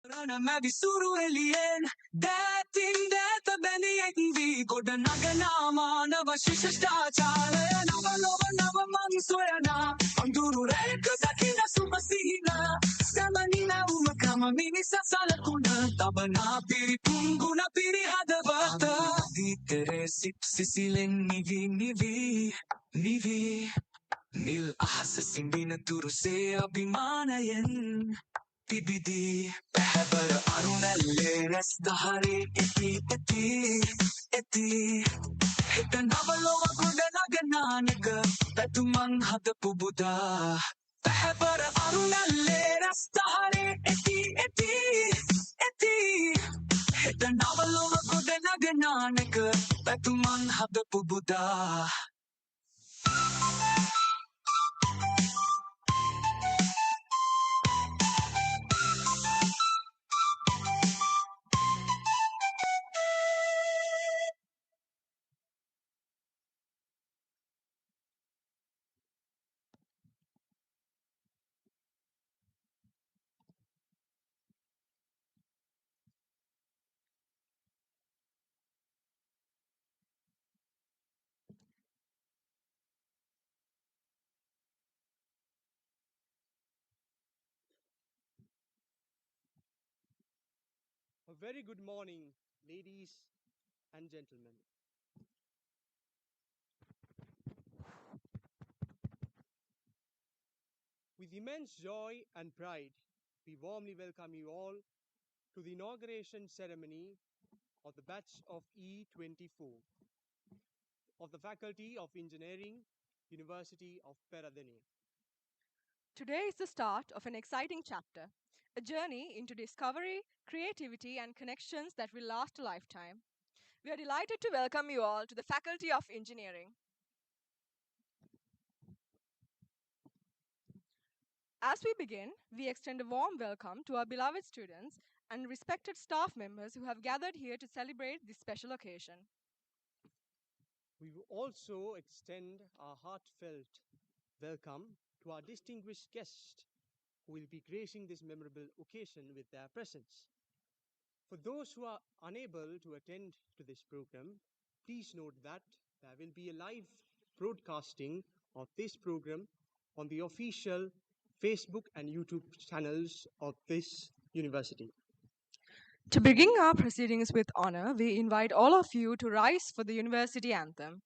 मैं भी सुरू alien dating that beni vi goda nagana manava shishtaachara nava mansoyana anduru reka dakina sumasina samanina umakama mini sasalakuna tabana piri punguna piri hadavata ditere sipsisilen nivi nil ahasasindina turuse abhimanayan PBD Haber Arunalle Restahare eti Hita Navaloa Gudanagananaga Petuman Hadapu Buddha Haber Arunalle Restahare eti Hita Navaloa Gudanagananaga Petuman Hadapu Buddha A very good morning, ladies and gentlemen. With immense joy and pride, we warmly welcome you all to the inauguration ceremony of the batch of E24 of the Faculty of Engineering, University of Peradeniya. Today is the start of an exciting chapter, a journey into discovery, creativity, and connections that will last a lifetime. We are delighted to welcome you all to the Faculty of Engineering. As we begin, we extend a warm welcome to our beloved students and respected staff members who have gathered here to celebrate this special occasion. We will also extend our heartfelt welcome to our distinguished guests who will be gracing this memorable occasion with their presence. For those who are unable to attend to this program, please note that there will be a live broadcasting of this program on the official Facebook and YouTube channels of this university. To begin our proceedings with honor, we invite all of you to rise for the university anthem.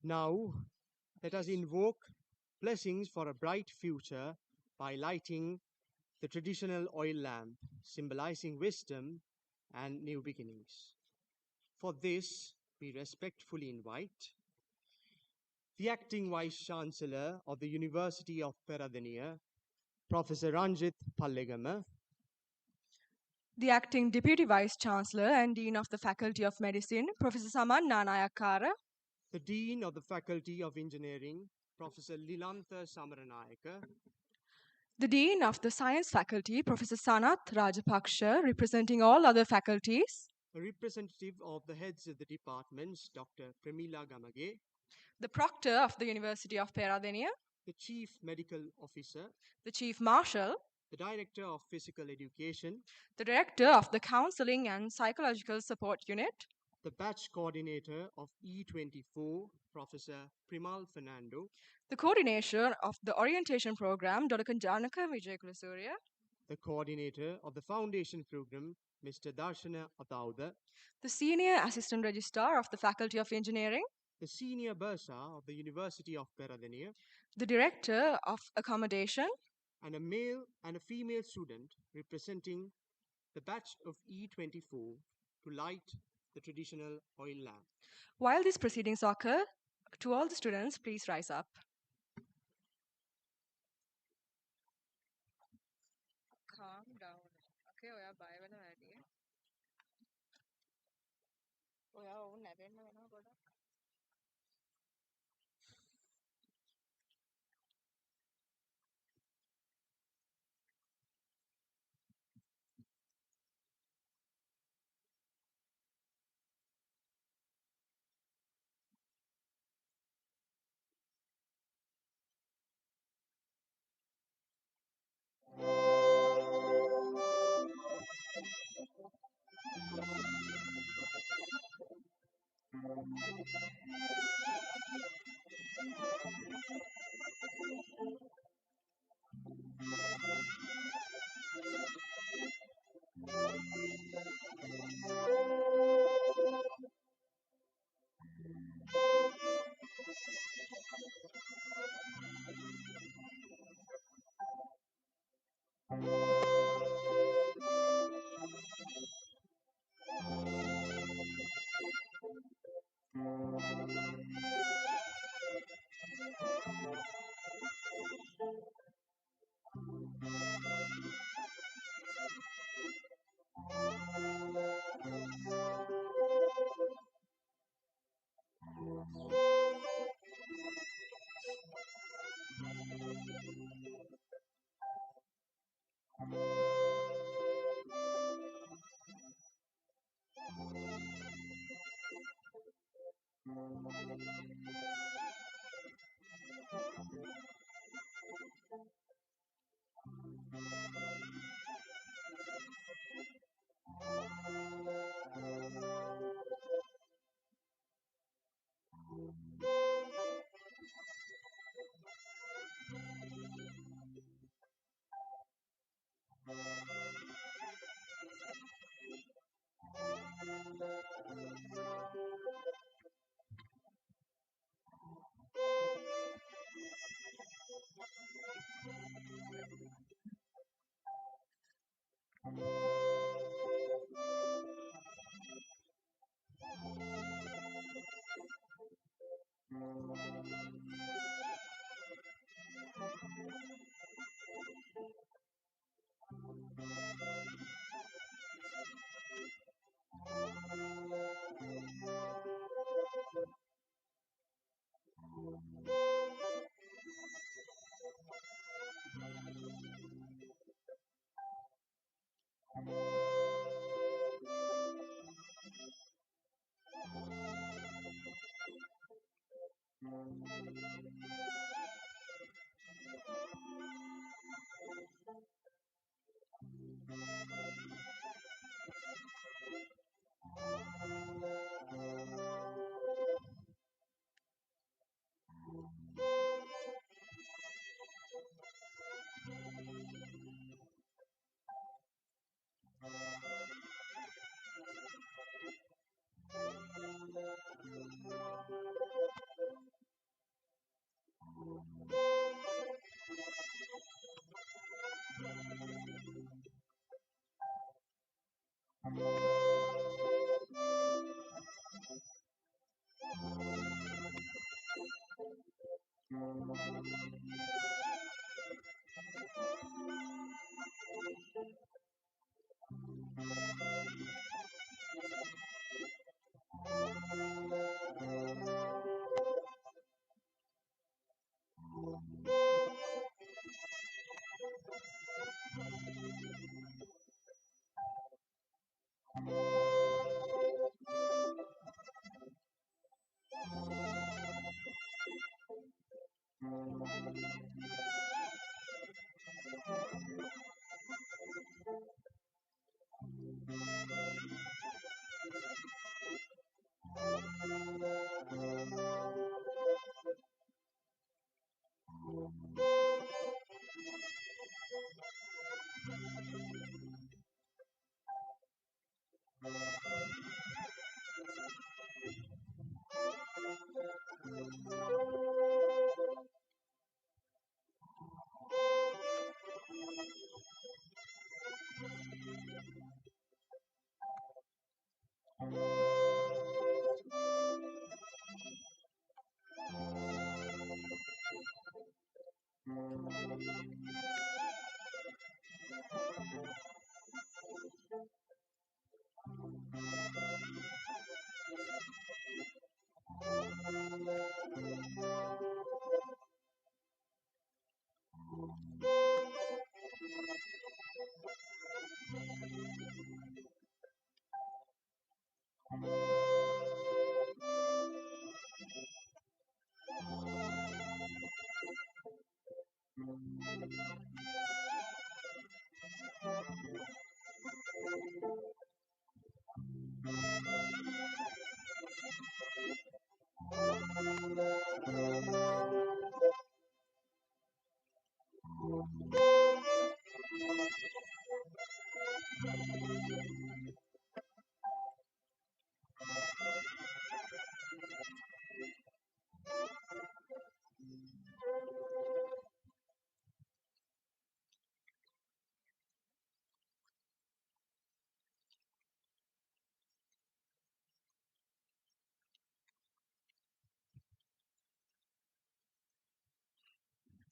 Now, let us invoke blessings for a bright future by lighting the traditional oil lamp, symbolizing wisdom and new beginnings. For this, we respectfully invite the acting Vice Chancellor of the University of Peradeniya, Professor Ranjit Pallegama, The acting Deputy Vice Chancellor and Dean of the Faculty of Medicine, Professor Saman Nanayakara, the Dean of the Faculty of Engineering, Professor Lilantha Samaranayaka, the Dean of the Science Faculty, Professor Sanath Rajapaksha, representing all other faculties, a representative of the heads of the departments, Dr. Premila Gamage, the Proctor of the University of Peradeniya, the Chief Medical Officer, the Chief Marshal, the Director of Physical Education, the Director of the Counseling and Psychological Support Unit, the Batch Coordinator of E24, Professor Primal Fernando, the Coordinator of the Orientation Program, Dr. Kanjanaka Vijayakulasurya, the Coordinator of the Foundation Program, Mr. Darshana Atauda, the Senior Assistant Registrar of the Faculty of Engineering, the Senior Bursa of the University of Peradeniya, the Director of Accommodation, and a male and a female student representing the batch of E24 to light the traditional oil lamp. While these proceedings occur, to all the students, please rise up. Calm down. Okay, bye.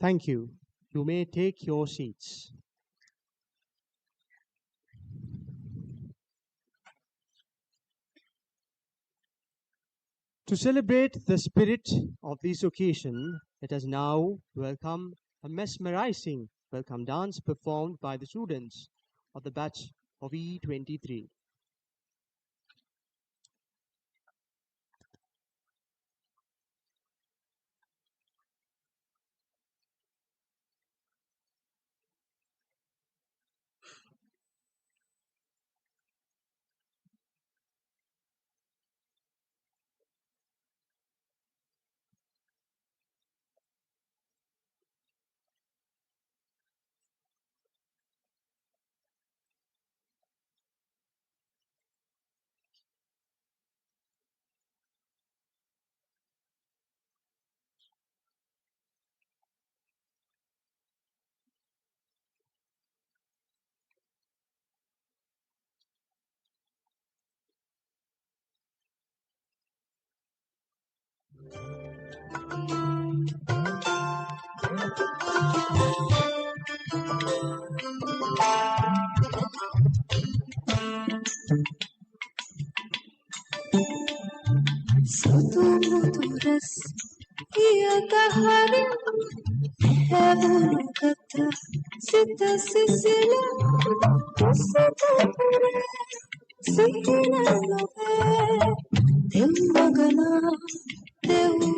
Thank you. You may take your seats. To celebrate the spirit of this occasion, let us now welcome a mesmerizing welcome dance performed by the students of the batch of E23. Sutumudurus Iyagaharim Heavenukata Sita Sicila Sitapure Sihina Love Timbagana දෙව්වඟ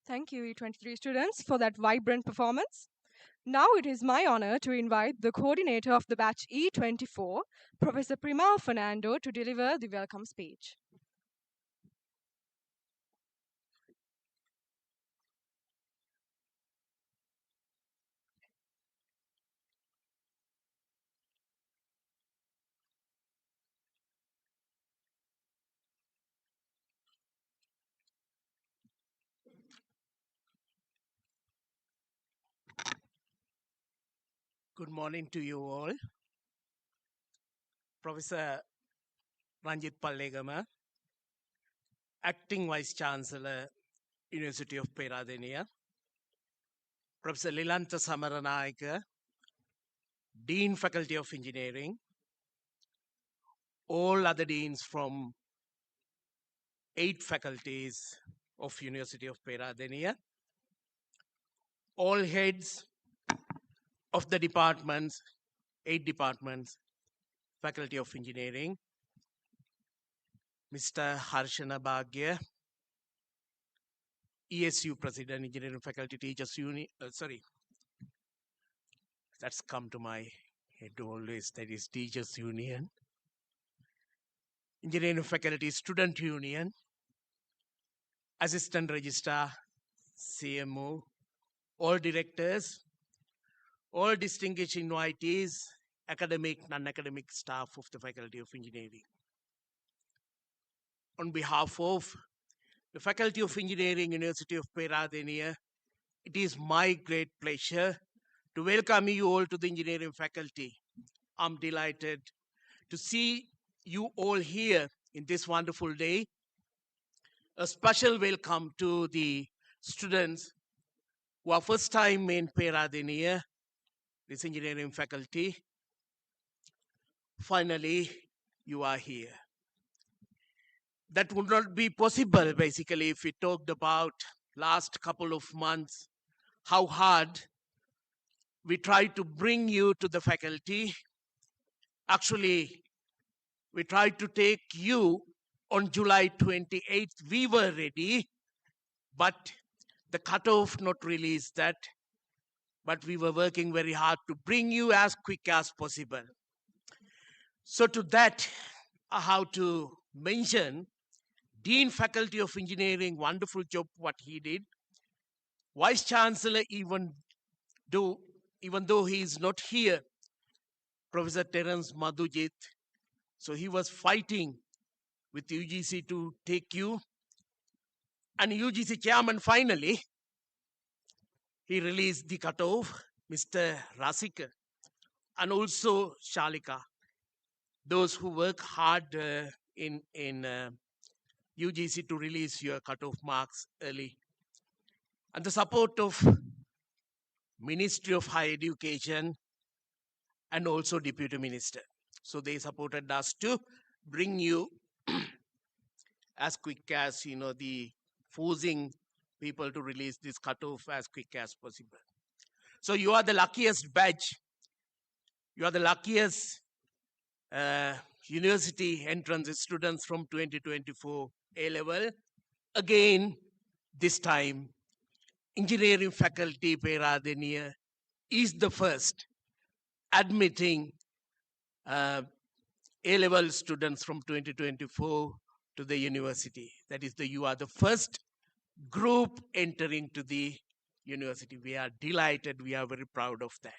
Thank you, E23 students, for that vibrant performance. Now it is my honor to invite the coordinator of the batch E24, Professor Prima Fernando, to deliver the welcome speech. Good morning to you all. Professor Ranjit Pallegama, Acting Vice Chancellor, University of Peradeniya. Professor Lilanta Samaranayaka, Dean Faculty of Engineering. All other deans from 8 faculties of University of Peradeniya. All heads of the departments, 8 departments, Faculty of Engineering. Mr. Harshana Bhagya, ESU President, Engineering Faculty Teachers Union. That's come to my head always. That is Teachers Union. Engineering Faculty Student Union. Assistant Registrar, CMO. All directors. All distinguished invitees. Academic, non-academic staff of the Faculty of Engineering. On behalf of the Faculty of Engineering, University of Peradeniya, it is my great pleasure to welcome you all to the engineering faculty. I'm delighted to see you all here in this wonderful day. A special welcome to the students who are first time in Peradeniya, this engineering faculty. Finally, you are here. That would not be possible basically if we talked about last couple of months, how hard we tried to bring you to the faculty. Actually, we tried to take you on July 28th. We were ready, but the cutoff not released that. But we were working very hard to bring you as quick as possible. So to that, I have to mention Dean Faculty of Engineering, wonderful job what he did. Vice Chancellor, even though he is not here, Professor Terence Madhujit, so he was fighting with UGC to take you. And UGC chairman finally, he released the cutoff, Mr. Rasika, and also Shalika, those who work hard in UGC to release your cutoff marks early. And the support of Ministry of Higher Education and also Deputy Minister. So they supported us to bring you as quick as, the forcing people to release this cutoff as quick as possible. So you are the luckiest batch. You are the luckiest university entrance students from 2024 A-level. Again, this time, engineering faculty Peradeniya is the first admitting A-level students from 2024 to the university. That is, you are the first group entering to the university. We are delighted. We are very proud of that.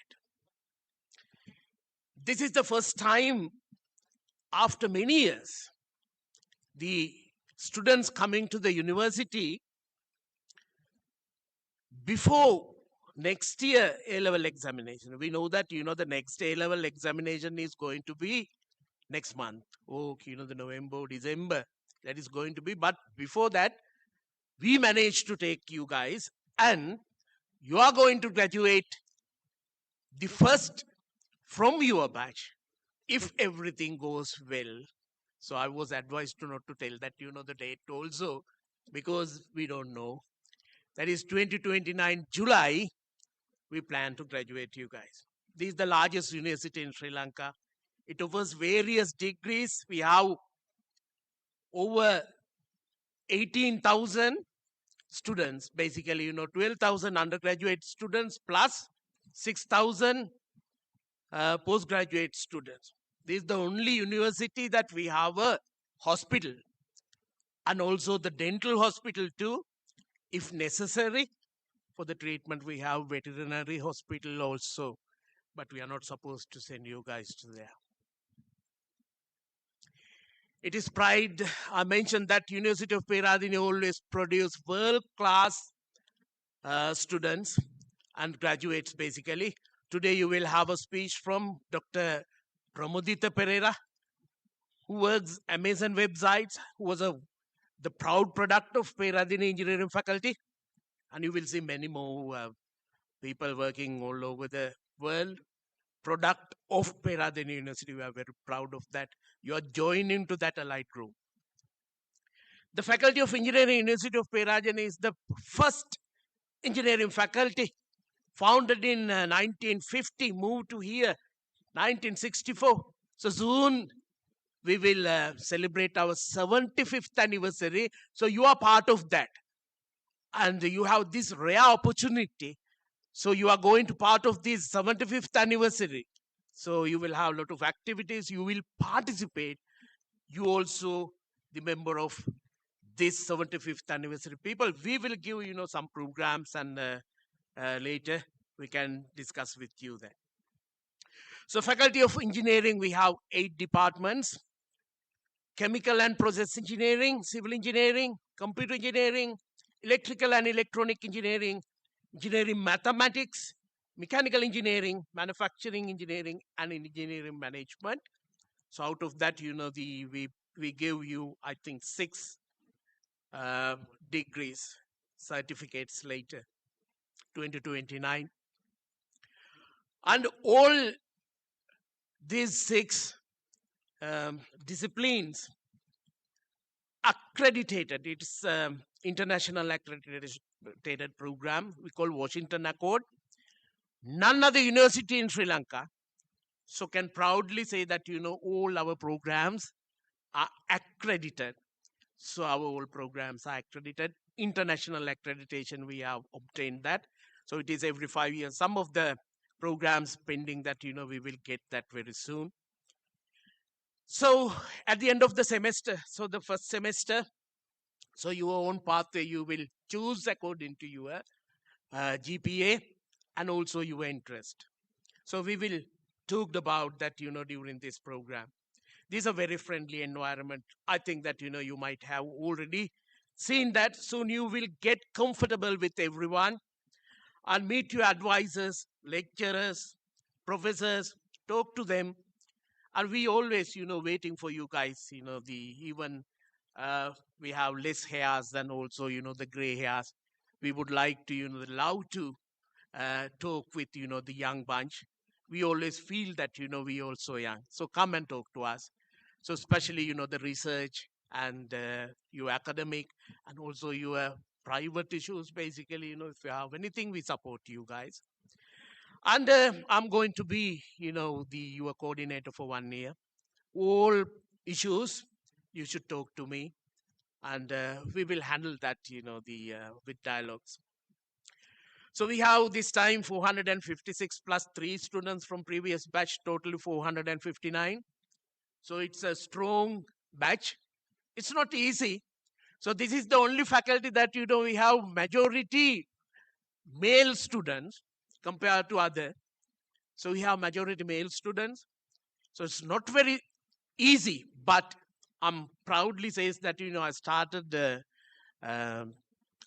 This is the first time after many years, the students coming to the university before next year A-level examination. We know that, the next A-level examination is going to be next month. The November, December, that is going to be. But before that, we managed to take you guys, and you are going to graduate the first from your batch if everything goes well. So I was advised to not to tell that, the date also, because we don't know. That is 2029 July, we plan to graduate you guys. This is the largest university in Sri Lanka. It offers various degrees. We have over 18,000 students, basically, 12,000 undergraduate students plus 6,000 postgraduate students. This is the only university that we have a hospital, and also the dental hospital too, if necessary. For the treatment, we have veterinary hospital also, but we are not supposed to send you guys to there. It is pride. I mentioned that University of Peradeniya always produce world-class students and graduates, basically. Today you will have a speech from Dr. Pramodita Pereira, who works Amazon websites, who was the proud product of Peradeniya engineering faculty. And you will see many more people working all over the world. Product of Peradeniya University. We are very proud of that. You are joining to that allied group. The Faculty of Engineering, University of Peradeniya is the first engineering faculty founded in 1950, moved to here 1964. So soon we will celebrate our 75th anniversary. So you are part of that. And you have this rare opportunity. So you are going to part of this 75th anniversary. So you will have a lot of activities. You will participate. You also the member of this 75th anniversary people. We will give some programs, and later we can discuss with you there. So Faculty of Engineering, we have 8 departments: chemical and process engineering, civil engineering, computer engineering, electrical and electronic engineering, engineering mathematics, mechanical engineering, manufacturing engineering, and engineering management. So out of that, we give you, I think, 6 degrees, certificates later, 2029. And all these 6 disciplines accredited. It's international accredited program we call Washington Accord. None other university in Sri Lanka so can proudly say that all our programs are accredited. So our all programs are accredited. International accreditation, we have obtained that. So it is every 5 years. Some of the programs pending that we will get that very soon. So at the end of the semester, so the first semester, so your own pathway you will choose according to your GPA and also your interest. So we will talk about that during this program. This is a very friendly environment. I think that you might have already seen that. Soon you will get comfortable with everyone and meet your advisors, lecturers, professors, talk to them. And we always waiting for you guys. Even we have less hairs than also the gray hairs. We would like to love to talk with the young bunch. We always feel that we also young. So come and talk to us. So especially the research and your academic and also your private issues. Basically, if you have anything, we support you guys. And I'm going to be your coordinator for 1 year. All issues you should talk to me, and we will handle that with dialogues. So we have this time 456 plus 3 students from previous batch, totally 459. So it's a strong batch. It's not easy. So this is the only faculty that we have majority male students compared to other. So we have majority male students. So it's not very easy, but I'm proudly says that I started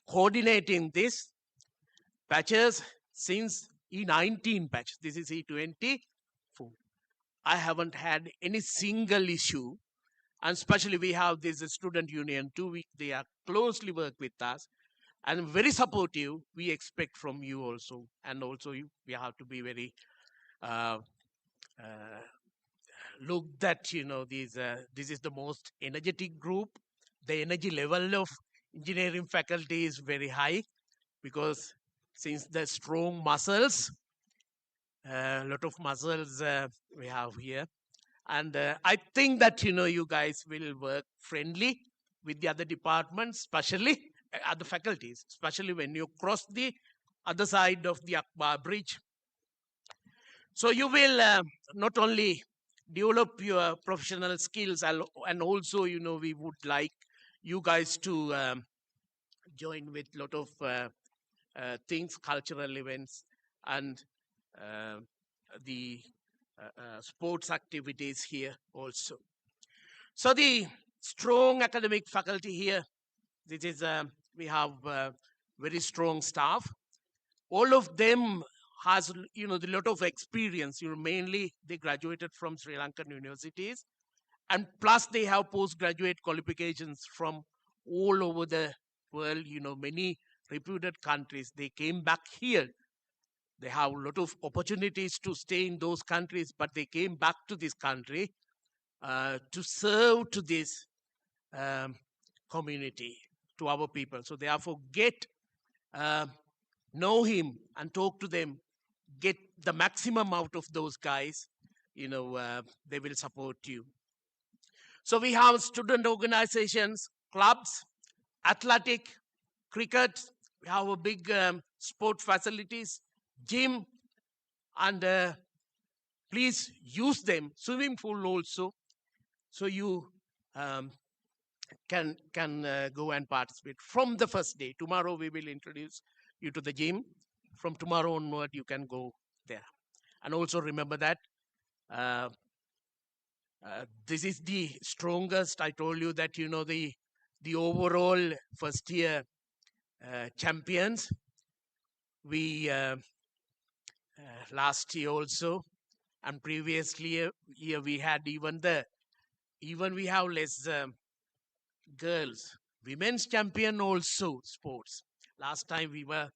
coordinating this batches since E19 batch. This is E24. I haven't had any single issue, and especially we have this student union too. They are closely work with us and very supportive. We expect from you also, and also we have to be very look that this is the most energetic group. The energy level of engineering faculty is very high because since the strong muscles, a lot of muscles we have here, and I think that you guys will work friendly with the other departments, especially other faculties, especially when you cross the other side of the Akbar Bridge. So you will not only develop your professional skills, and also, we would like you guys to join with a lot of things, cultural events, and uh, the sports activities here also. So the strong academic faculty here, this is we have very strong staff. All of them has a lot of experience. Mainly they graduated from Sri Lankan universities, and plus they have postgraduate qualifications from all over the world. Many reputed countries. They came back here. They have a lot of opportunities to stay in those countries, but they came back to this country to serve to this community, to our people. So therefore, know him and talk to them, get the maximum out of those guys. They will support you. So we have student organizations, clubs, athletic, cricket. We have a big sport facilities, gym, and please use them. Swimming pool also, so you can go and participate from the first day. Tomorrow we will introduce you to the gym. From tomorrow onward, you can go there. And also remember that this is the strongest. I told you that the overall first year champions. We last year also, and previously year we had even we have less girls. Women's champion also sports. Last time we were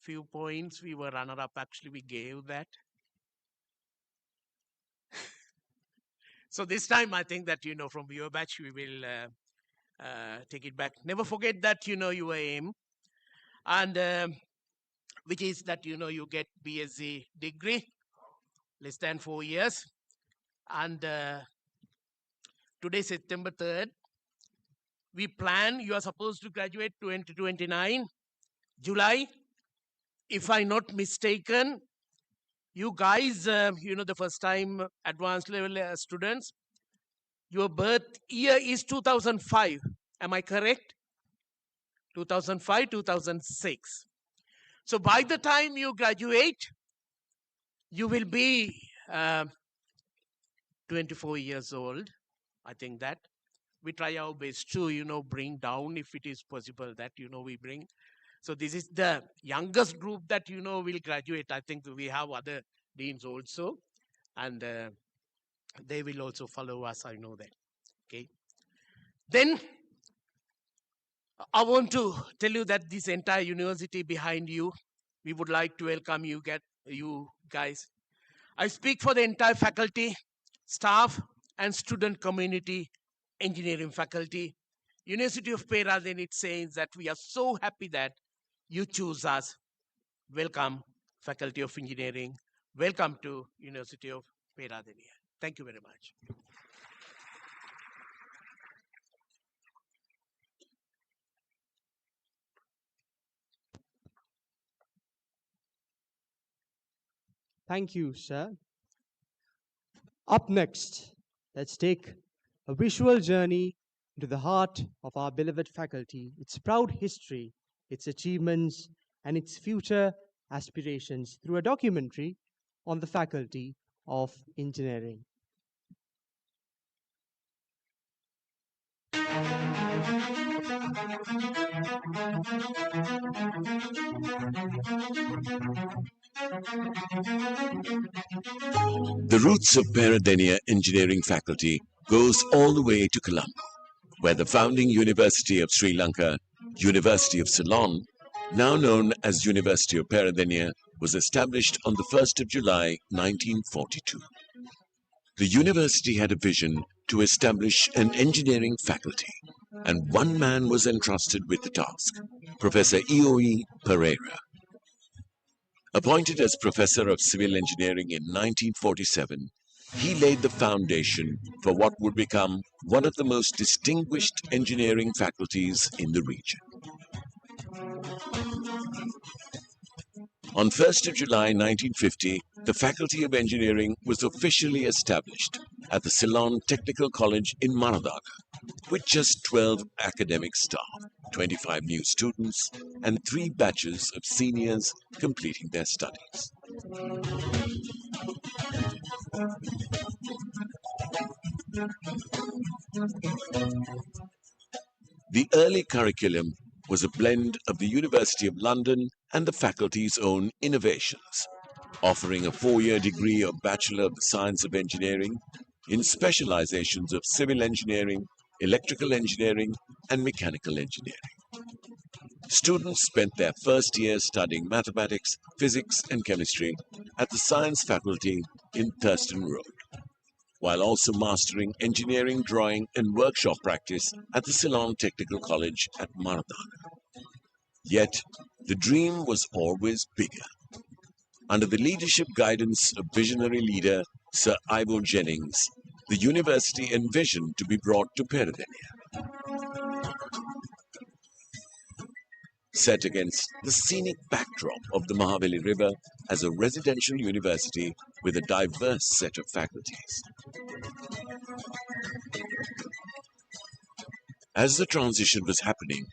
few points. We were runner up. Actually, we gave that. So this time, I think that from your batch we will take it back. Never forget that your aim, and which is that you get BSc degree, less than 4 years, and today September 3rd. We plan you are supposed to graduate 2029 July. If I'm not mistaken, you guys, the first time advanced level students, your birth year is 2005. Am I correct? 2005, 2006. So by the time you graduate, you will be 24 years old. I think that we try our best to, bring down, if it is possible, that, we bring. So this is the youngest group that, will graduate. I think we have other deans also, and they will also follow us. I know that. Okay. Then I want to tell you that this entire university behind you, we would like to welcome you guys. I speak for the entire faculty, staff, and student community, engineering faculty. University of Peradeniya, it says that we are so happy that you choose us. Welcome, Faculty of Engineering. Welcome to University of Peradeniya. Thank you very much. Thank you, sir. Up next, let's take a visual journey into the heart of our beloved faculty, its proud history, its achievements, and its future aspirations through a documentary on the Faculty of Engineering. The roots of Peradeniya engineering faculty goes all the way to Colombo, where the founding University of Sri Lanka, University of Ceylon, now known as University of Peradeniya, was established on the 1st of July 1942. The university had a vision to establish an engineering faculty, and one man was entrusted with the task, Professor E.O.E. Pereira. Appointed as Professor of Civil Engineering in 1947, He laid the foundation for what would become one of the most distinguished engineering faculties in the region. On 1st of July 1950, the Faculty of Engineering was officially established at the Ceylon Technical College in Maradagh, with just 12 academic staff, 25 new students, and 3 batches of seniors completing their studies. The early curriculum was a blend of the University of London and the faculty's own innovations, offering a 4-year degree of Bachelor of the Science of Engineering in specializations of civil engineering, electrical engineering, and mechanical engineering. Students spent their first year studying mathematics, physics, and chemistry at the Science Faculty in Thurston Road, while also mastering engineering, drawing, and workshop practice at the Ceylon Technical College at Maradagh. Yet, the dream was always bigger. Under the leadership guidance of visionary leader Sir Ivo Jennings, the university envisioned to be brought to Peradeniya. Set against the scenic backdrop of the Mahabali River as a residential university with a diverse set of faculties. As the transition was happening,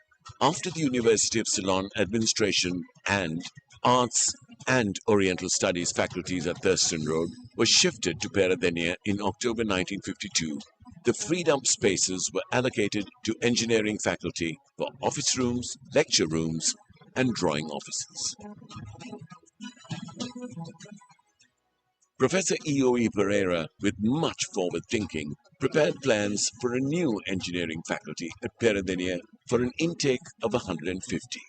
after the University of Ceylon administration and Arts and Oriental Studies faculties at Thurston Road were shifted to Peradeniya in October 1952, the freed up spaces were allocated to engineering faculty for office rooms, lecture rooms, and drawing offices. Professor E.O.E. Pereira, with much forward thinking, prepared plans for a new engineering faculty at Peradeniya for an intake of 150.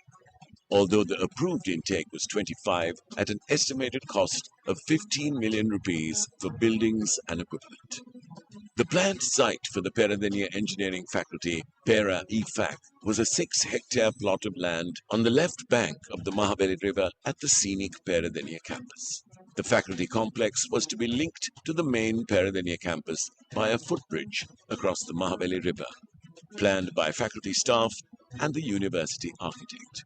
Although the approved intake was 25 at an estimated cost of 15 million rupees for buildings and equipment. The planned site for the Peradeniya Engineering Faculty, Pera EFAC, was a 6-hectare plot of land on the left bank of the Mahabali River at the scenic Peradeniya campus. The faculty complex was to be linked to the main Peradeniya campus by a footbridge across the Mahabali River, planned by faculty staff and the university architect.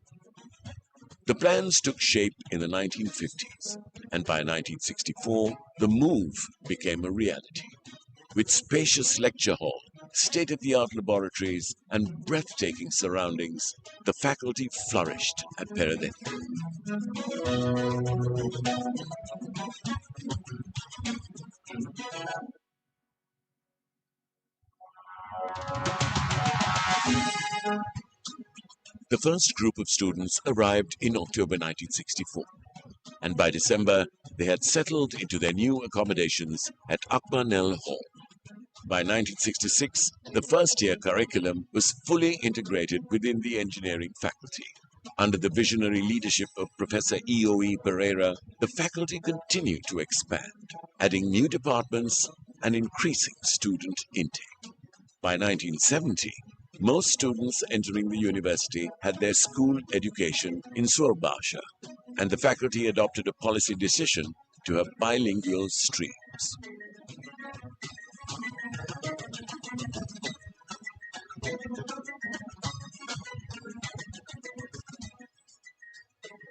The plans took shape in the 1950s, and by 1964, the move became a reality. With spacious lecture hall, state-of-the-art laboratories, and breathtaking surroundings, the faculty flourished at Peradeniya. The first group of students arrived in October 1964, and by December, they had settled into their new accommodations at Akbarnel Hall. By 1966, the first-year curriculum was fully integrated within the engineering faculty. Under the visionary leadership of Professor E.O.E. Pereira, the faculty continued to expand, adding new departments and increasing student intake. By 1970, most students entering the university had their school education in Surbasha, and the faculty adopted a policy decision to have bilingual streams.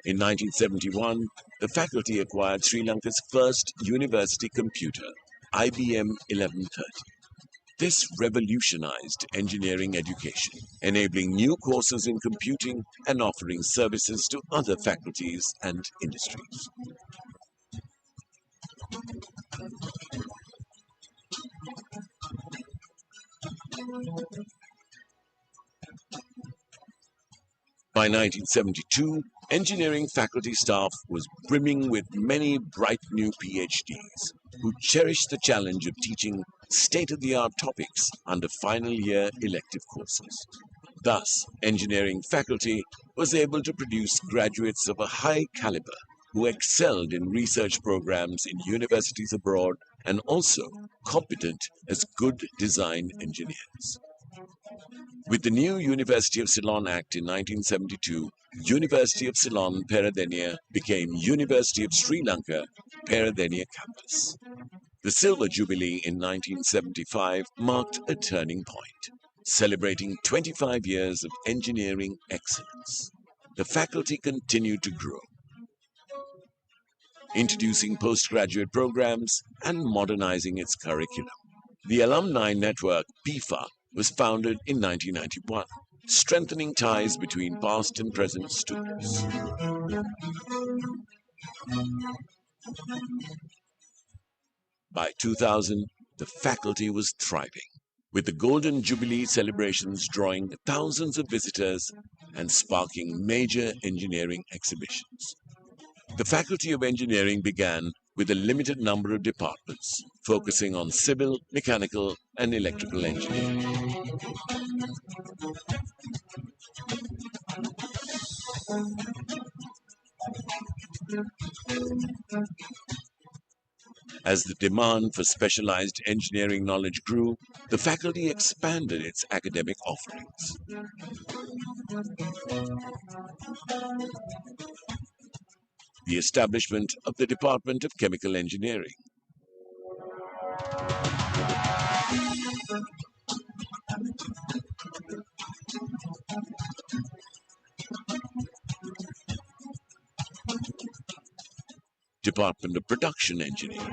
In 1971, the faculty acquired Sri Lanka's first university computer, IBM 1130. This revolutionized engineering education, enabling new courses in computing and offering services to other faculties and industries. By 1972, engineering faculty staff was brimming with many bright new PhDs who cherished the challenge of teaching state-of-the-art topics under final year elective courses. Thus, engineering faculty was able to produce graduates of a high caliber who excelled in research programs in universities abroad and also competent as good design engineers. With the new University of Ceylon Act in 1972, University of Ceylon Peradeniya became University of Sri Lanka Peradeniya campus. The Silver Jubilee in 1975 marked a turning point, celebrating 25 years of engineering excellence. The faculty continued to grow, introducing postgraduate programs and modernizing its curriculum. The Alumni Network, PIFA, was founded in 1991, strengthening ties between past and present students. By 2000, the faculty was thriving, with the Golden Jubilee celebrations drawing thousands of visitors and sparking major engineering exhibitions. The Faculty of Engineering began with a limited number of departments, focusing on civil, mechanical, and electrical engineering. As the demand for specialized engineering knowledge grew, the faculty expanded its academic offerings. The establishment of the Department of Chemical Engineering, Department of Production Engineering,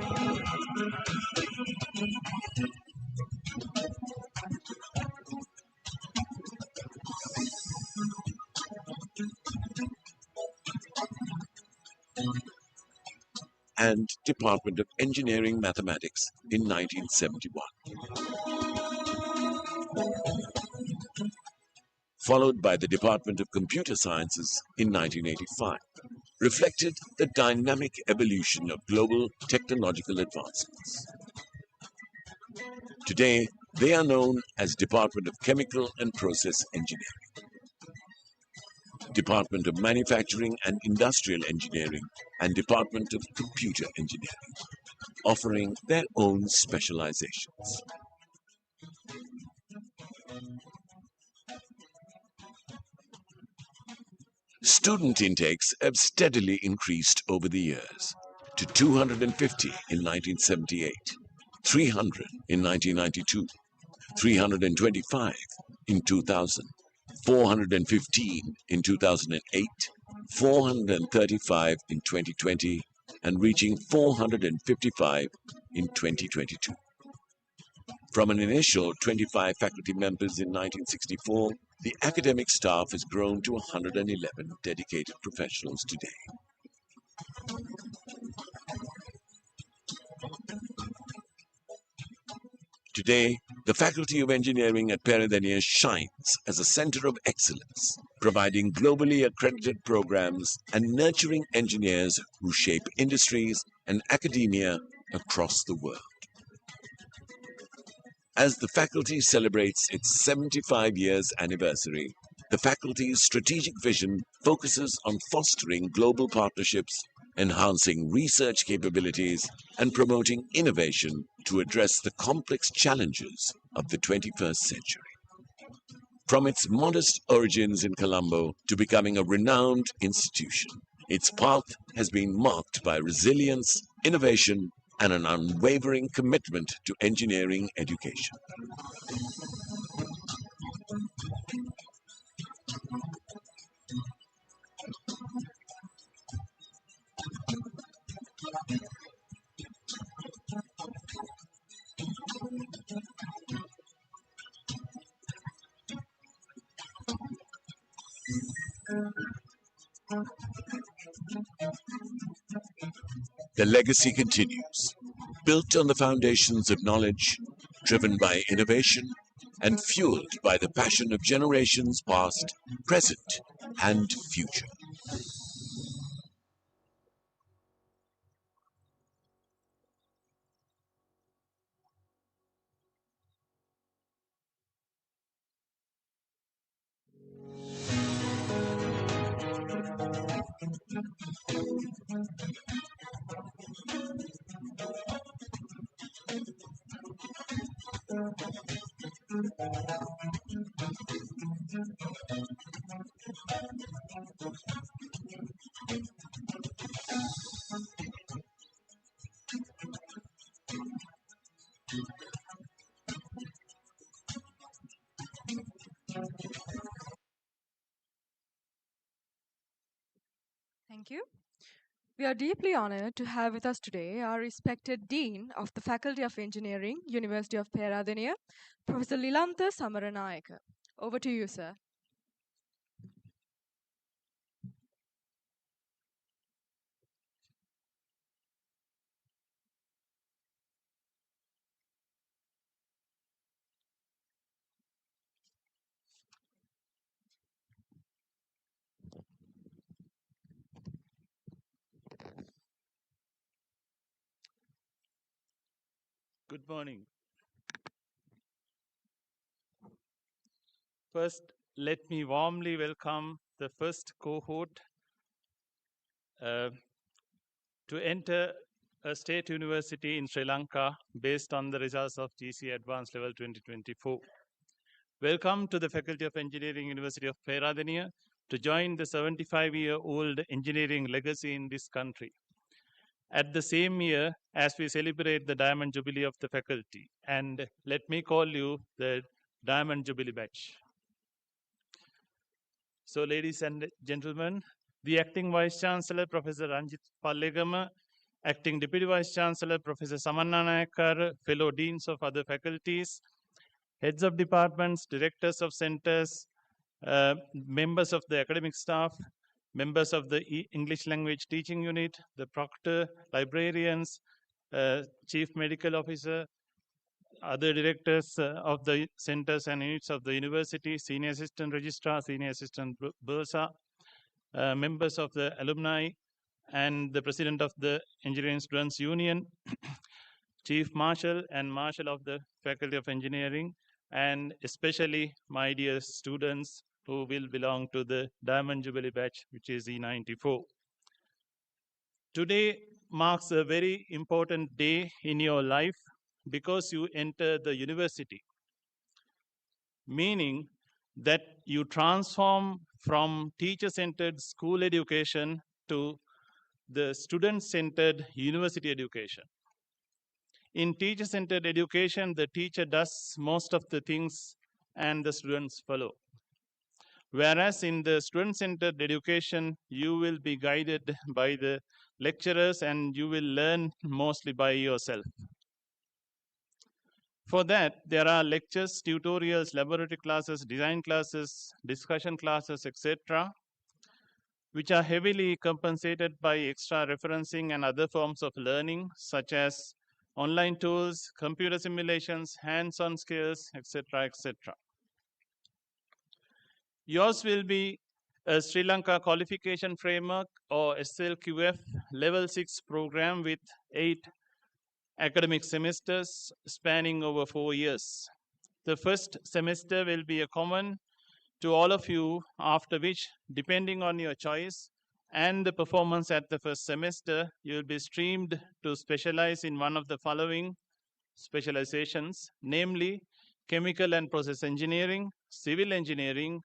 and Department of Engineering Mathematics in 1971, followed by the Department of Computer Sciences in 1985, reflected the dynamic evolution of global technological advancements. Today, they are known as Department of Chemical and Process Engineering, Department of Manufacturing and Industrial Engineering, and Department of Computer Engineering, offering their own specializations. Student intakes have steadily increased over the years to 250 in 1978, 300 in 1992, 325 in 2000, 415 in 2008, 435 in 2020, and reaching 455 in 2022. From an initial 25 faculty members in 1964, the academic staff has grown to 111 dedicated professionals today. Today, the Faculty of Engineering at Peradeniya shines as a center of excellence, providing globally accredited programs and nurturing engineers who shape industries and academia across the world. As the faculty celebrates its 75 years anniversary, the faculty's strategic vision focuses on fostering global partnerships, enhancing research capabilities, and promoting innovation to address the complex challenges of the 21st century. From its modest origins in Colombo to becoming a renowned institution, its path has been marked by resilience, innovation, and an unwavering commitment to engineering education. The legacy continues, built on the foundations of knowledge, driven by innovation, and fueled by the passion of generations past, present, and future. Thank you. We are deeply honored to have with us today our respected Dean of the Faculty of Engineering, University of Peradeniya, Professor Lilantha Samaranayaka. Over to you, sir. Good morning. First, let me warmly welcome the first cohort to enter a state university in Sri Lanka based on the results of GC Advanced Level 2024. Welcome to the Faculty of Engineering, University of Peradeniya, to join the 75-year-old engineering legacy in this country. At the same year as we celebrate the Diamond Jubilee of the faculty, and let me call you the Diamond Jubilee batch. So, ladies and gentlemen, the Acting Vice Chancellor, Professor Ranjit Pallegama, Acting Deputy Vice Chancellor, Professor Samananayakar, fellow deans of other faculties, heads of departments, directors of centers, members of the academic staff, members of the English language teaching unit, the proctor, librarians, chief medical officer, other directors of the centers and units of the university, senior assistant registrar, senior assistant bursa, members of the alumni, and the president of the Engineering Students Union, chief marshal and marshal of the Faculty of Engineering, and especially my dear students who will belong to the Diamond Jubilee batch, which is E94. Today marks a very important day in your life because you enter the university, meaning that you transform from teacher-centered school education to the student-centered university education. In teacher-centered education, the teacher does most of the things and the students follow. Whereas in the student-centered education, you will be guided by the lecturers and you will learn mostly by yourself. For that, there are lectures, tutorials, laboratory classes, design classes, discussion classes, etc., which are heavily compensated by extra referencing and other forms of learning, such as online tools, computer simulations, hands-on skills, etc., etc. Yours will be a Sri Lanka Qualification Framework or SLQF Level 6 program with 8 academic semesters spanning over 4 years. The first semester will be a common to all of you, after which, depending on your choice and the performance at the first semester, you will be streamed to specialize in one of the following specializations, namely chemical and process engineering, civil engineering,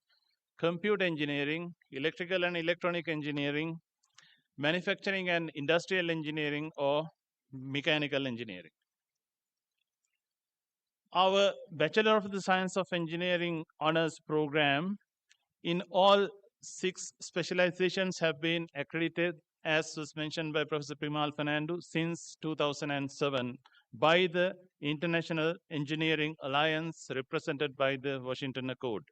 computer engineering, electrical and electronic engineering, manufacturing and industrial engineering, or mechanical engineering. Our Bachelor of the Science of Engineering honors program in all 6 specializations have been accredited, as was mentioned by Professor Primal Fernando, since 2007 by the International Engineering Alliance represented by the Washington Accord.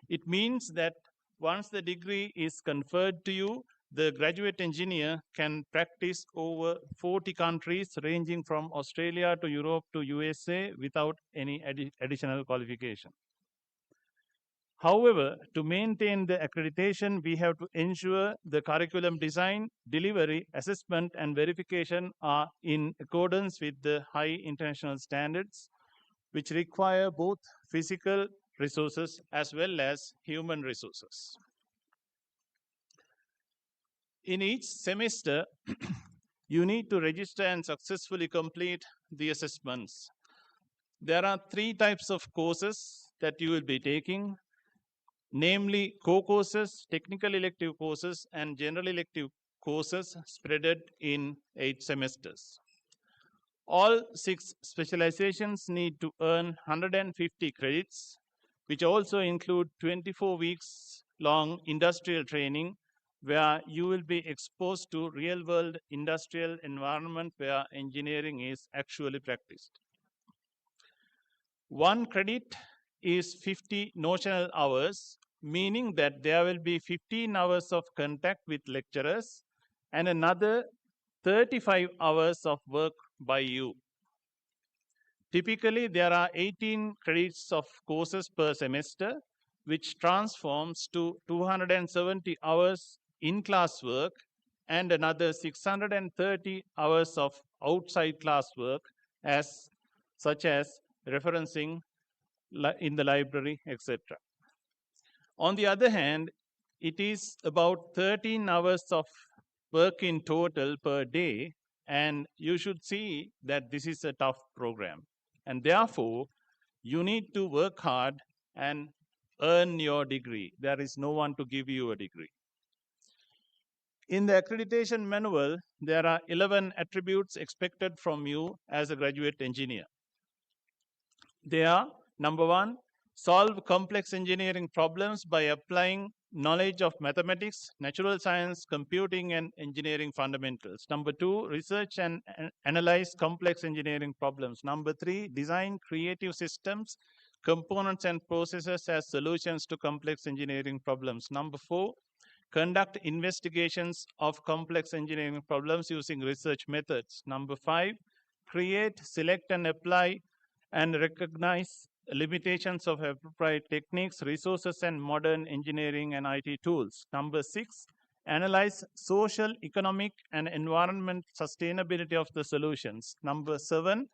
It means that once the degree is conferred to you, the graduate engineer can practice over 40 countries ranging from Australia to Europe to USA without any additional qualification. However, to maintain the accreditation, we have to ensure the curriculum design, delivery, assessment, and verification are in accordance with the high international standards, which require both physical resources as well as human resources. In each semester, you need to register and successfully complete the assessments. There are 3 types of courses that you will be taking, namely core courses, technical elective courses, and general elective courses spreaded in 8 semesters. All 6 specializations need to earn 150 credits, which also include 24 weeks long industrial training where you will be exposed to real world industrial environment where engineering is actually practiced. One credit is 50 notional hours, meaning that there will be 15 hours of contact with lecturers and another 35 hours of work by you. Typically, there are 18 credits of courses per semester, which transforms to 270 hours in class work and another 630 hours of outside class work, as such as referencing in the library, etc. On the other hand, it is about 13 hours of work in total per day, and you should see that this is a tough program. And therefore, you need to work hard and earn your degree. There is no one to give you a degree. In the accreditation manual, there are 11 attributes expected from you as a graduate engineer. They are: number one, solve complex engineering problems by applying knowledge of mathematics, natural science, computing, and engineering fundamentals. Number two, research and analyze complex engineering problems. Number three, design creative systems, components, and processes as solutions to complex engineering problems. Number four, conduct investigations of complex engineering problems using research methods. Number five, create, select, and apply and recognize limitations of appropriate techniques, resources, and modern engineering and IT tools. Number six, analyze social, economic, and environment sustainability of the solutions. Number seven,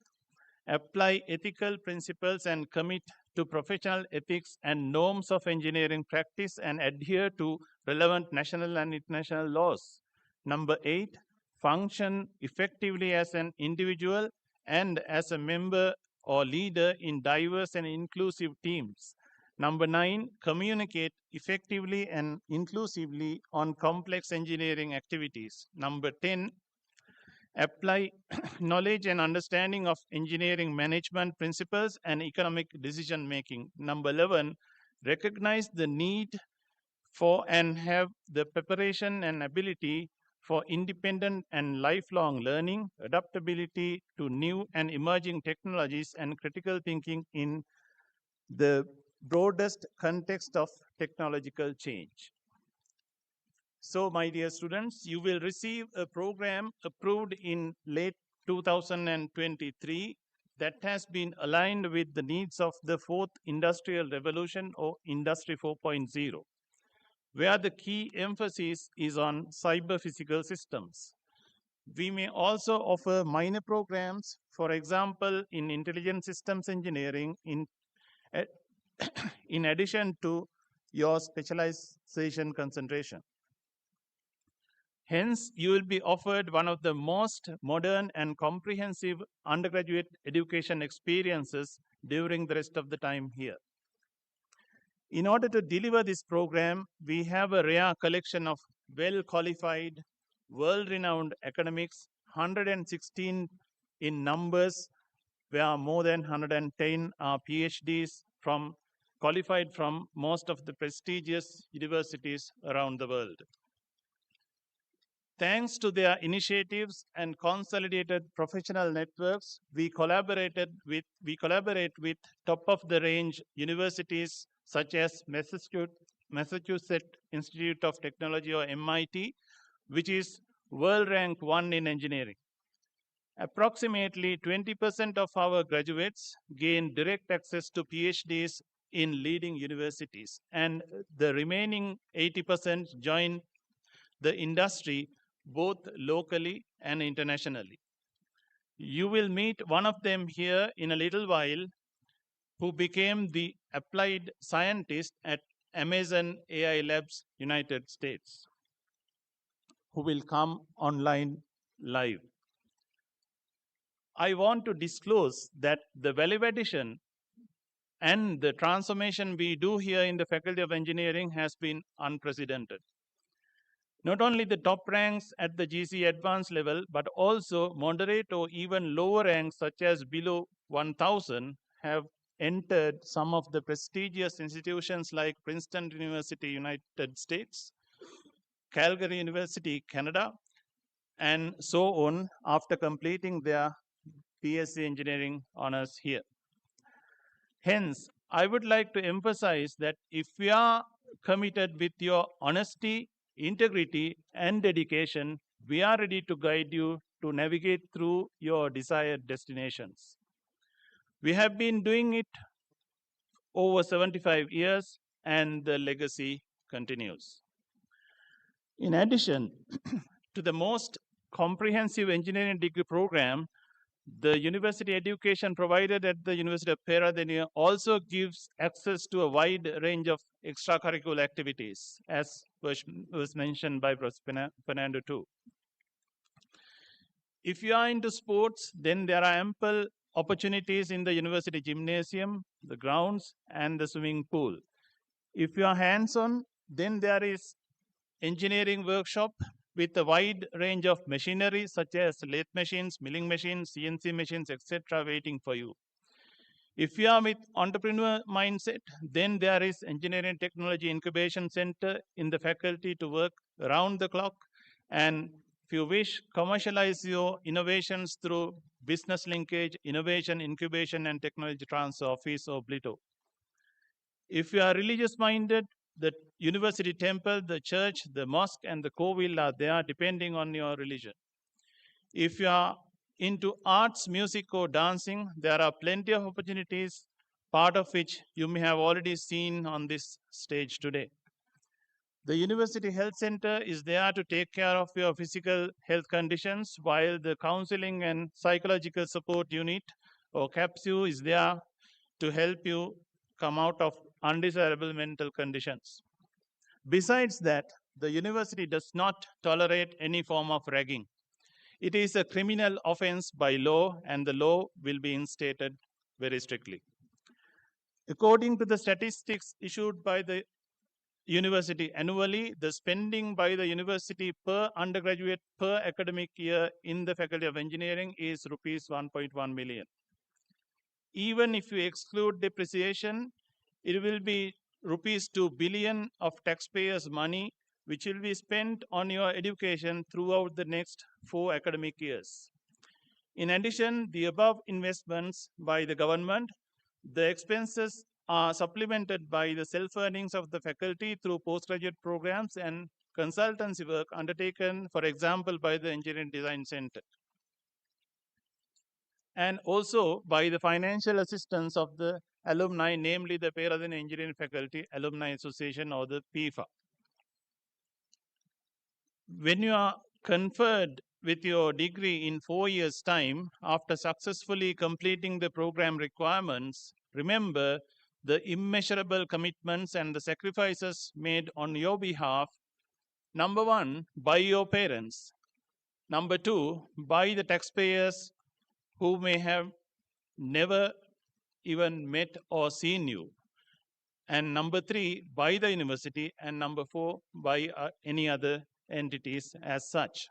apply ethical principles and commit to professional ethics and norms of engineering practice and adhere to relevant national and international laws. Number eight, function effectively as an individual and as a member or leader in diverse and inclusive teams. Number nine, communicate effectively and inclusively on complex engineering activities. Number 10, apply knowledge and understanding of engineering management principles and economic decision making. Number 11, recognize the need for and have the preparation and ability for independent and lifelong learning, adaptability to new and emerging technologies, and critical thinking in the broadest context of technological change. So, my dear students, you will receive a program approved in late 2023 that has been aligned with the needs of the fourth industrial revolution or Industry 4.0, where the key emphasis is on cyber physical systems. We may also offer minor programs, for example, in intelligent systems engineering, in addition to your specialization concentration. Hence, you will be offered one of the most modern and comprehensive undergraduate education experiences during the rest of the time here. In order to deliver this program, we have a rare collection of well-qualified, world-renowned academics, 116 in numbers, where more than 110 are PhDs qualified from most of the prestigious universities around the world. Thanks to their initiatives and consolidated professional networks, we collaborate with top-of-the-range universities such as Massachusetts Institute of Technology or MIT, which is world rank 1 in engineering. Approximately 20% of our graduates gain direct access to PhDs in leading universities, and the remaining 80% join the industry both locally and internationally. You will meet one of them here in a little while, who became the applied scientist at Amazon AI Labs, United States, who will come online live. I want to disclose that the value addition and the transformation we do here in the Faculty of Engineering has been unprecedented. Not only the top ranks at the GC advanced level, but also moderate or even lower ranks such as below 1000 have entered some of the prestigious institutions like Princeton University, United States, Calgary University, Canada, and so on after completing their BSc Engineering honors here. Hence, I would like to emphasize that if we are committed with your honesty, integrity, and dedication, we are ready to guide you to navigate through your desired destinations. We have been doing it over 75 years, and the legacy continues. In addition to the most comprehensive engineering degree program, the university education provided at the University of Peradeniya also gives access to a wide range of extracurricular activities, as was mentioned by Professor Fernando too. If you are into sports, then there are ample opportunities in the university gymnasium, the grounds, and the swimming pool. If you are hands-on, then there is engineering workshop with a wide range of machinery such as lathe machines, milling machines, CNC machines, etc. waiting for you. If you are with entrepreneur mindset, then there is Engineering Technology Incubation Center in the faculty to work around the clock. And if you wish, commercialize your innovations through business linkage, innovation, incubation, and technology transfer office or BLITO. If you are religious minded, the university temple, the church, the mosque, and the Kovil are there depending on your religion. If you are into arts, music, or dancing, there are plenty of opportunities, part of which you may have already seen on this stage today. The University Health Center is there to take care of your physical health conditions, while the counseling and psychological support unit or CAPSU is there to help you come out of undesirable mental conditions. Besides that, the university does not tolerate any form of ragging. It is a criminal offense by law, and the law will be instated very strictly. According to the statistics issued by the university annually, the spending by the university per undergraduate per academic year in the Faculty of Engineering is rupees 1.1 million. Even if you exclude depreciation, it will be rupees 2 billion of taxpayers' money, which will be spent on your education throughout the next 4 academic years. In addition, the above investments by the government, the expenses are supplemented by the self-earnings of the faculty through postgraduate programs and consultancy work undertaken, for example, by the Engineering Design Center, and also by the financial assistance of the alumni, namely the Peradeniya Engineering Faculty Alumni Association or the PIFA. When you are conferred with your degree in 4 years' time, after successfully completing the program requirements, remember the immeasurable commitments and the sacrifices made on your behalf. Number one, by your parents. Number two, by the taxpayers who may have never even met or seen you. And number three, by the university. And number four, by any other entities as such.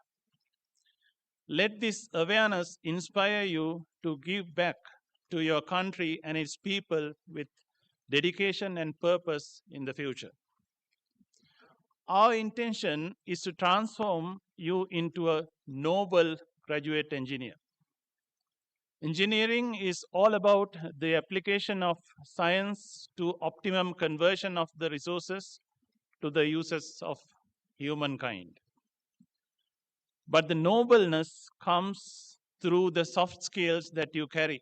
Let this awareness inspire you to give back to your country and its people with dedication and purpose in the future. Our intention is to transform you into a noble graduate engineer. Engineering is all about the application of science to optimum conversion of the resources to the uses of humankind. But the nobleness comes through the soft skills that you carry.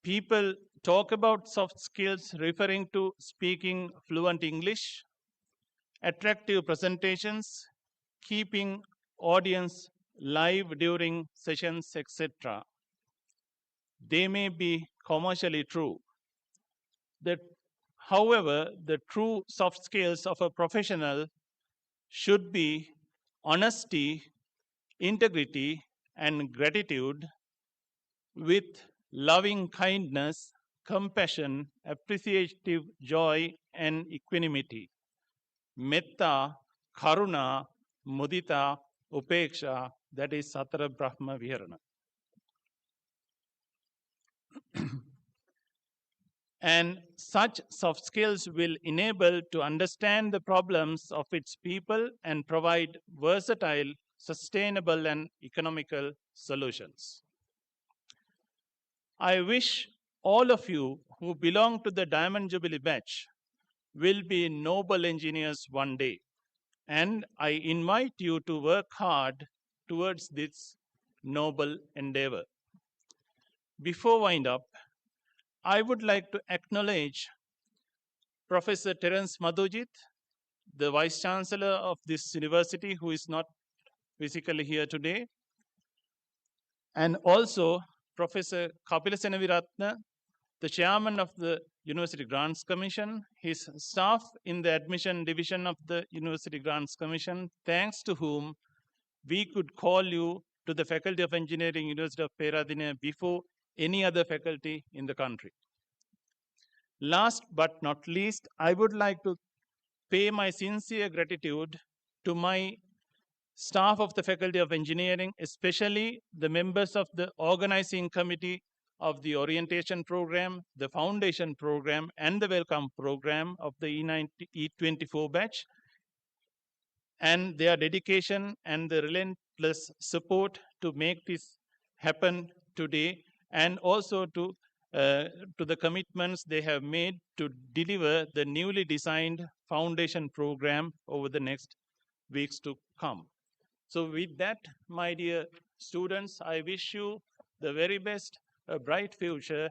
People talk about soft skills referring to speaking fluent English, attractive presentations, keeping audience live during sessions, etc. They may be commercially true. However, the true soft skills of a professional should be honesty, integrity, and gratitude with loving kindness, compassion, appreciative joy, and equanimity. Metta, Karuna, Mudita, Upeksha, that is Satara Brahma Viharana. And such soft skills will enable to understand the problems of its people and provide versatile, sustainable, and economical solutions. I wish all of you who belong to the Diamond Jubilee batch will be noble engineers one day. And I invite you to work hard towards this noble endeavor. Before wind up, I would like to acknowledge Professor Terence Madhujit, the Vice Chancellor of this university, who is not physically here today, and also Professor Kapila Senaviratna, the Chairman of the University Grants Commission, his staff in the Admission Division of the University Grants Commission, thanks to whom we could call you to the Faculty of Engineering, University of Peradeniya before any other faculty in the country. Last but not least, I would like to pay my sincere gratitude to my staff of the Faculty of Engineering, especially the members of the organizing committee of the orientation program, the foundation program, and the welcome program of the E24 batch, and their dedication and the relentless support to make this happen today, and also to the commitments they have made to deliver the newly designed foundation program over the next weeks to come. So with that, my dear students, I wish you the very best, a bright future,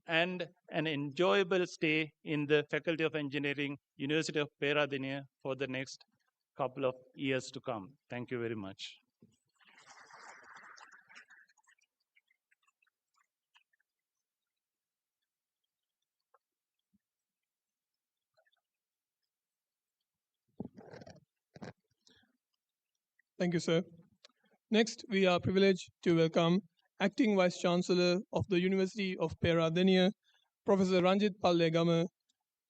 and an enjoyable stay in the Faculty of Engineering, University of Peradeniya for the next couple of years to come. Thank you very much. Thank you, sir. Next, we are privileged to welcome Acting Vice Chancellor of the University of Peradeniya, Professor Ranjit Pallegama,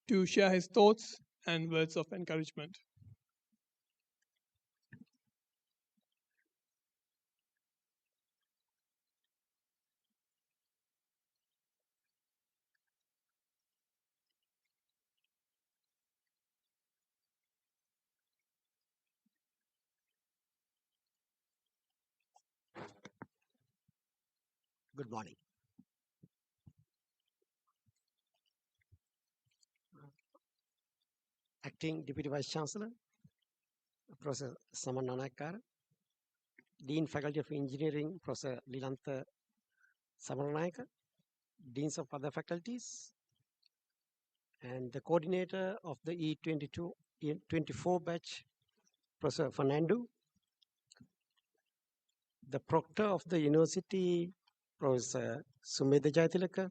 to share his thoughts and words of encouragement. Good morning. Acting Deputy Vice Chancellor, Professor Samananakar, Dean Faculty of Engineering, Professor Lilantha Samaranayaka, Deans of other faculties, and the coordinator of the E24 batch, Professor Fernando, the proctor of the university, Professor Sumedha Jayatilaka,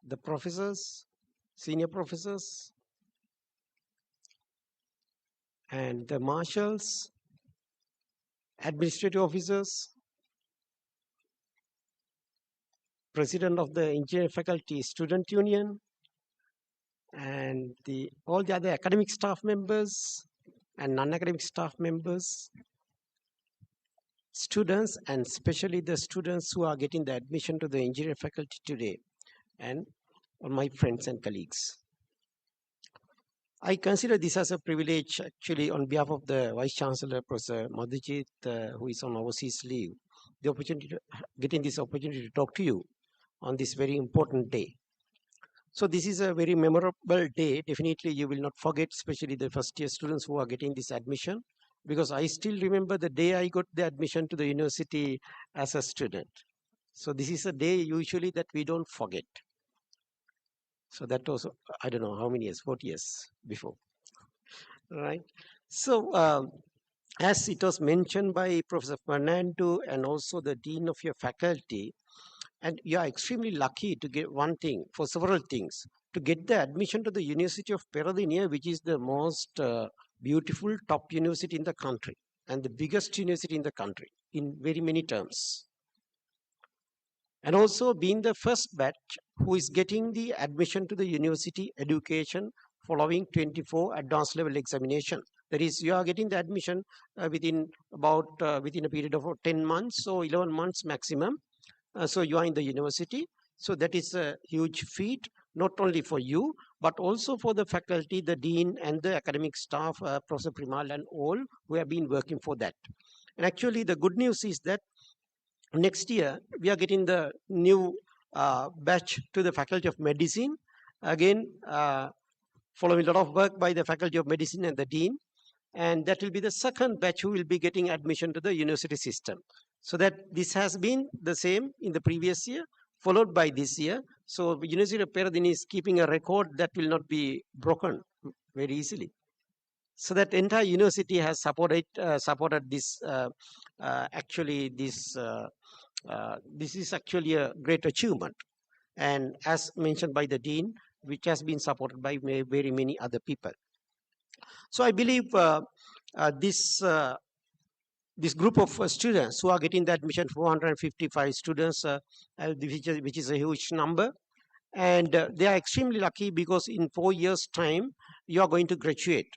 the professors, senior professors, and the marshals, administrative officers, president of the engineering faculty student union, and all the other academic staff members and non-academic staff members, students, and especially the students who are getting the admission to the engineering faculty today, and all my friends and colleagues. I consider this as a privilege, actually, on behalf of the Vice Chancellor, Professor Madhujit, who is on overseas leave, getting this opportunity to talk to you on this very important day. So this is a very memorable day. Definitely you will not forget, especially the first year students who are getting this admission, because I still remember the day I got the admission to the university as a student. So this is a day usually that we don't forget. So that was, I don't know how many years, 40 years before, right? So as it was mentioned by Professor Fernando and also the Dean of your faculty, and you are extremely lucky to get one thing, for several things, to get the admission to the University of Peradeniya, which is the most beautiful top university in the country and the biggest university in the country in very many terms. And also being the first batch who is getting the admission to the university education following 24 advanced level examination. That is, you are getting the admission within a period of 10 months, so 11 months maximum. So you are in the university. So that is a huge feat, not only for you, but also for the faculty, the dean, and the academic staff, Professor Primal and all who have been working for that. And actually, the good news is that next year we are getting the new batch to the Faculty of Medicine. Again, following a lot of work by the Faculty of Medicine and the dean. And that will be the second batch who will be getting admission to the university system. So that this has been the same in the previous year, followed by this year. So University of Peradeniya is keeping a record that will not be broken very easily. So that entire university has supported this. Actually, this is actually a great achievement, and as mentioned by the dean, which has been supported by very many other people. So I believe this group of students who are getting the admission, 455 students, which is a huge number, and they are extremely lucky because in 4 years' time you are going to graduate.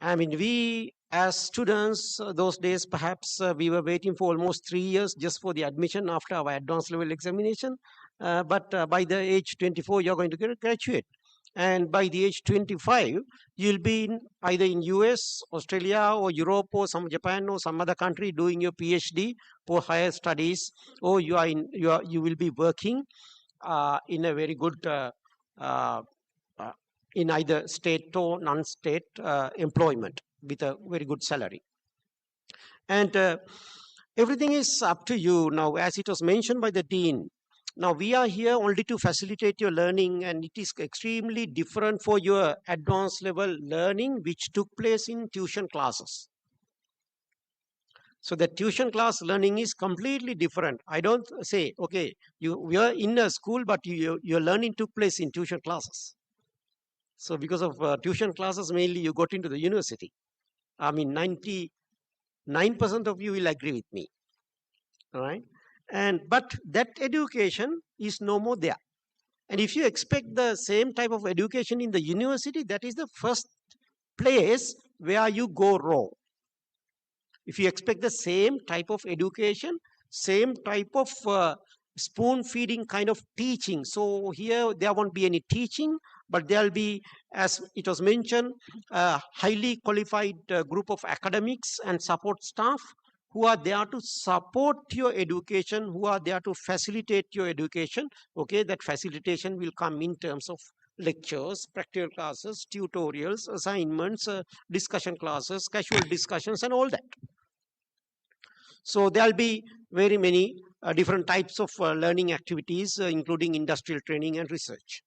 I mean, we as students those days, perhaps we were waiting for almost 3 years just for the admission after our advanced level examination. But by the age 24, you're going to graduate. And by the age 25, you'll be either in US, Australia, or Europe, or some Japan, or some other country doing your PhD for higher studies, or you will be working in a very good in either state or non-state employment with a very good salary. And everything is up to you now, as it was mentioned by the dean. Now we are here only to facilitate your learning, and it is extremely different for your advanced level learning which took place in tuition classes. So the tuition class learning is completely different. I don't say, okay, we are in a school, but your learning took place in tuition classes. So because of tuition classes, mainly you got into the university. I mean, 99% of you will agree with me. All right. But that education is no more there. And if you expect the same type of education in the university, that is the first place where you go wrong. If you expect the same type of education, same type of spoon feeding kind of teaching, so here there won't be any teaching, but there'll be, as it was mentioned, a highly qualified group of academics and support staff who are there to support your education, who are there to facilitate your education. Okay, that facilitation will come in terms of lectures, practical classes, tutorials, assignments, discussion classes, casual discussions, and all that. So there'll be very many different types of learning activities, including industrial training and research.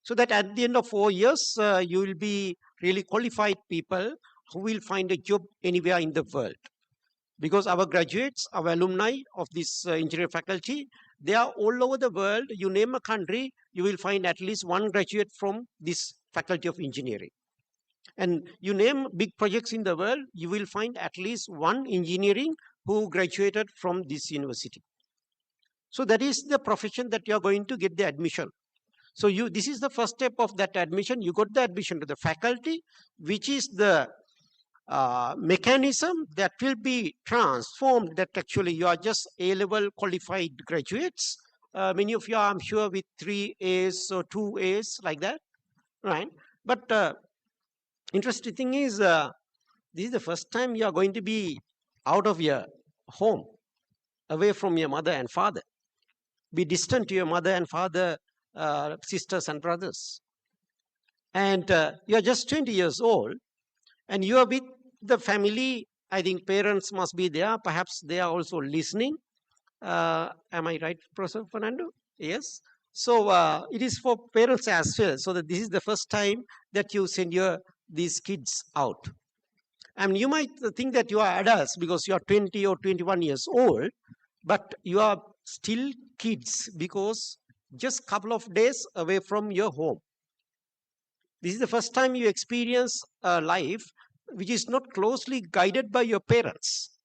So that at the end of 4 years, you will be really qualified people who will find a job anywhere in the world. Because our graduates, our alumni of this engineering faculty, they are all over the world. You name a country, you will find at least one graduate from this faculty of engineering. And you name big projects in the world, you will find at least one engineering who graduated from this university. So that is the profession that you are going to get the admission. So this is the first step of that admission. You got the admission to the faculty, which is the mechanism that will be transformed, that actually you are just A-level qualified graduates. Many of you are, I'm sure, with 3 A's or 2 A's like that, right? But interesting thing is, this is the first time you are going to be out of your home, away from your mother and father, be distant to your mother and father, sisters and brothers. And you are just 20 years old, and you are with the family. I think parents must be there. Perhaps they are also listening. Am I right, Professor Fernando? Yes. So it is for parents as well. So that this is the first time that you send these kids out. And you might think that you are adults because you are 20 or 21 years old, but you are still kids because just a couple of days away from your home. This is the first time you experience a life which is not closely guided by your parents.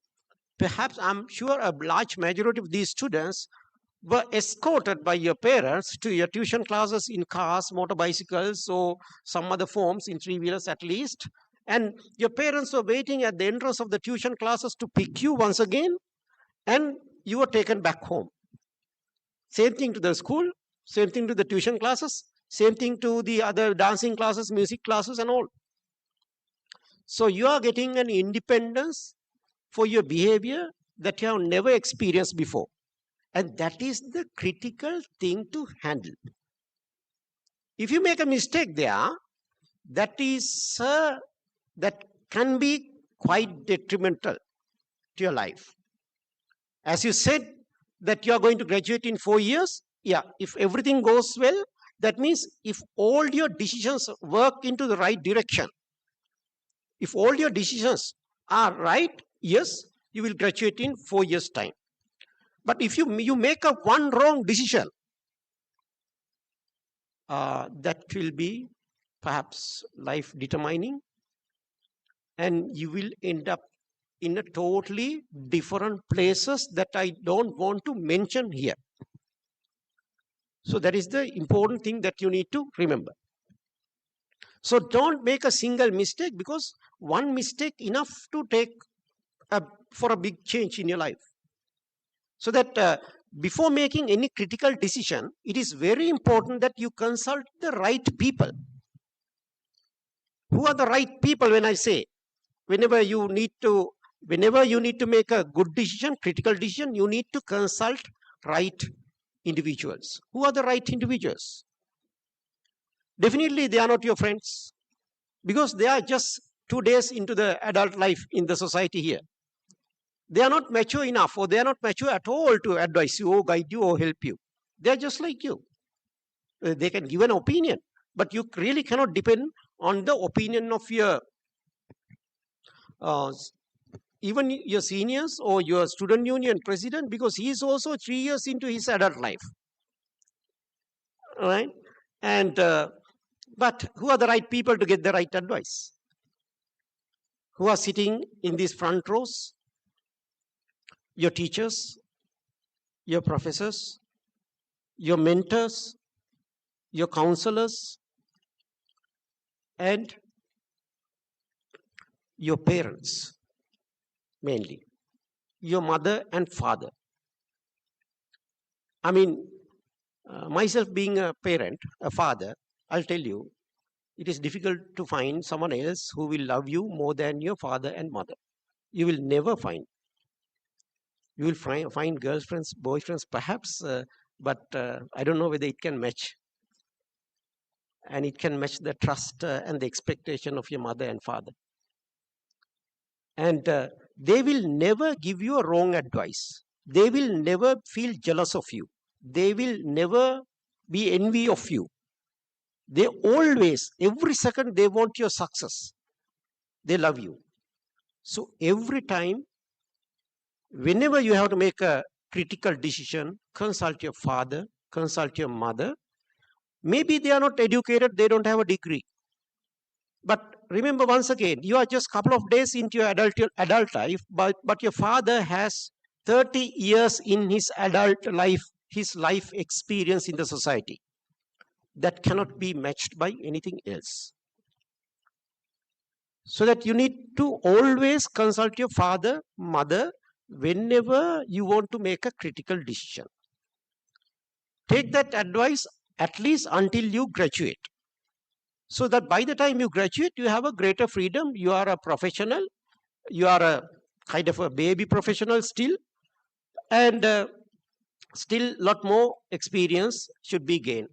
Perhaps, I'm sure, a large majority of these students were escorted by your parents to your tuition classes in cars, motorbicycles, or some other forms, in 3-wheelers at least. And your parents were waiting at the entrance of the tuition classes to pick you once again and you are taken back home. Same thing to the school, same thing to the tuition classes, same thing to the other dancing classes, music classes and all. So you are getting an independence for your behavior that you have never experienced before. And that is the critical thing to handle. If you make a mistake there, that is that can be quite detrimental to your life. As you said that you are going to graduate in 4 years, yeah, if everything goes well, that means if all your decisions work into the right direction, if all your decisions are right, yes, you will graduate in 4 years' time. But if you make a one wrong decision, that will be perhaps life determining, and you will end up in a totally different places that I don't want to mention here. So that is the important thing that you need to remember. So don't make a single mistake, because one mistake enough to take for a big change in your life. So that before making any critical decision, it is very important that you consult the right people. Who are the right people? When I say, whenever you need to make a good decision, critical decision, you need to consult right individuals. Who are the right individuals? Definitely they are not your friends, because they are just 2 days into the adult life in the society here. They are not mature enough, or they are not mature at all to advise you or guide you or help you. They are just like you. They can give an opinion, but you really cannot depend on the opinion of your even your seniors or your student union president, because he is also 3 years into his adult life. All right? And but who are the right people to get the right advice? Who are sitting in these front rows? Your teachers, your professors, your mentors, your counselors, and your parents, mainly your mother and father. I mean, myself being a parent, a father, I'll tell you, it is difficult to find someone else who will love you more than your father and mother. You will never find. You will find girlfriends, boyfriends, perhaps, but I don't know whether it can match. And it can match the trust and the expectation of your mother and father. And they will never give you a wrong advice. They will never feel jealous of you. They will never be envy of you. They always, every second, they want your success. They love you. So every time, whenever you have to make a critical decision, consult your father, consult your mother. Maybe they are not educated, they don't have a degree. But remember, once again, you are just a couple of days into your adult life, but your father has 30 years in his adult life, his life experience in the society. That cannot be matched by anything else. So that you need to always consult your father, mother, whenever you want to make a critical decision. Take that advice at least until you graduate. So that by the time you graduate, you have a greater freedom. You are a professional. You are a kind of a baby professional still. And still a lot more experience should be gained.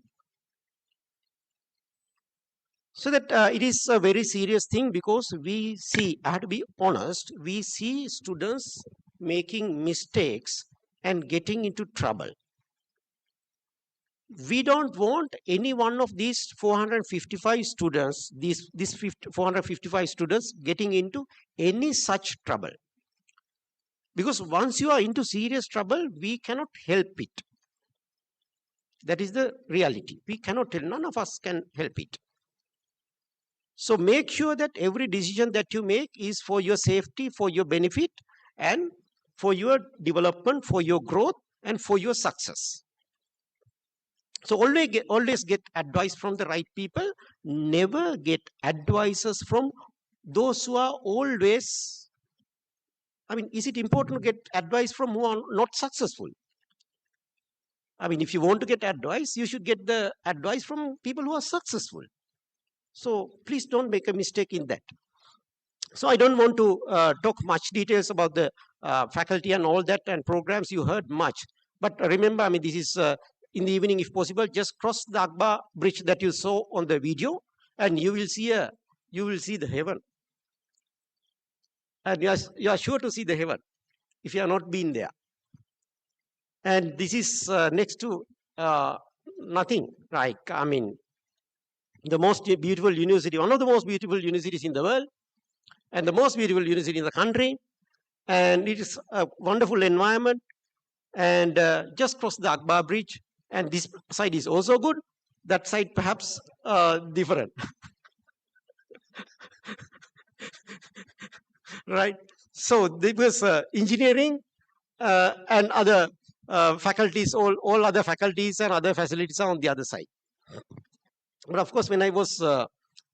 So that it is a very serious thing, because we see, I have to be honest, we see students making mistakes and getting into trouble. We don't want any one of these 455 students, these 455 students getting into any such trouble. Because once you are into serious trouble, we cannot help it. That is the reality. We cannot tell, none of us can help it. So make sure that every decision that you make is for your safety, for your benefit, and for your development, for your growth, and for your success. So always get advice from the right people. Never get advices from those who are always I mean, is it important to get advice from who are not successful? I mean, if you want to get advice, you should get the advice from people who are successful. So please don't make a mistake in that. So I don't want to talk much details about the faculty and all that and programs. You heard much. But remember, I mean, this is in the evening, if possible, just cross the Akbar bridge that you saw on the video, and you will see the heaven. And you are sure to see the heaven if you have not been there. And this is next to nothing, like, I mean, the most beautiful university, one of the most beautiful universities in the world, and the most beautiful university in the country. And it is a wonderful environment. And just cross the Akbar bridge. And this side is also good. That side perhaps different. Right? So there was engineering and other faculties, all other faculties and other facilities are on the other side. But of course, when I was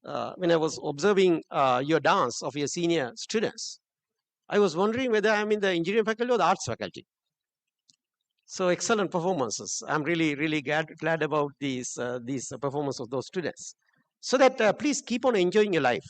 observing your dance of your senior students, I was wondering whether I'm in the engineering faculty or the arts faculty. So excellent performances. I'm really glad about these performance of those students. So that please keep on enjoying your life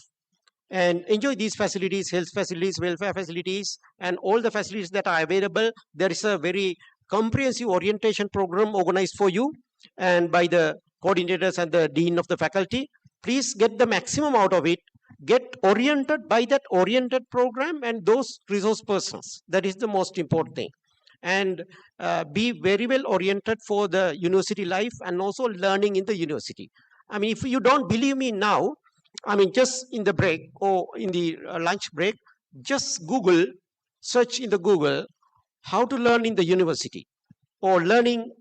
and enjoy these facilities, health facilities, welfare facilities, and all the facilities that are available. There is a very comprehensive orientation program organized for you and by the coordinators and the dean of the faculty. Please get the maximum out of it. Get oriented by that oriented program and those resource persons. That is the most important thing. And be very well oriented for the university life and also learning in the university. I mean, if you don't believe me now, I mean, just in the break or in the lunch break, just Google, search in the Google, how to learn in the university, or learning,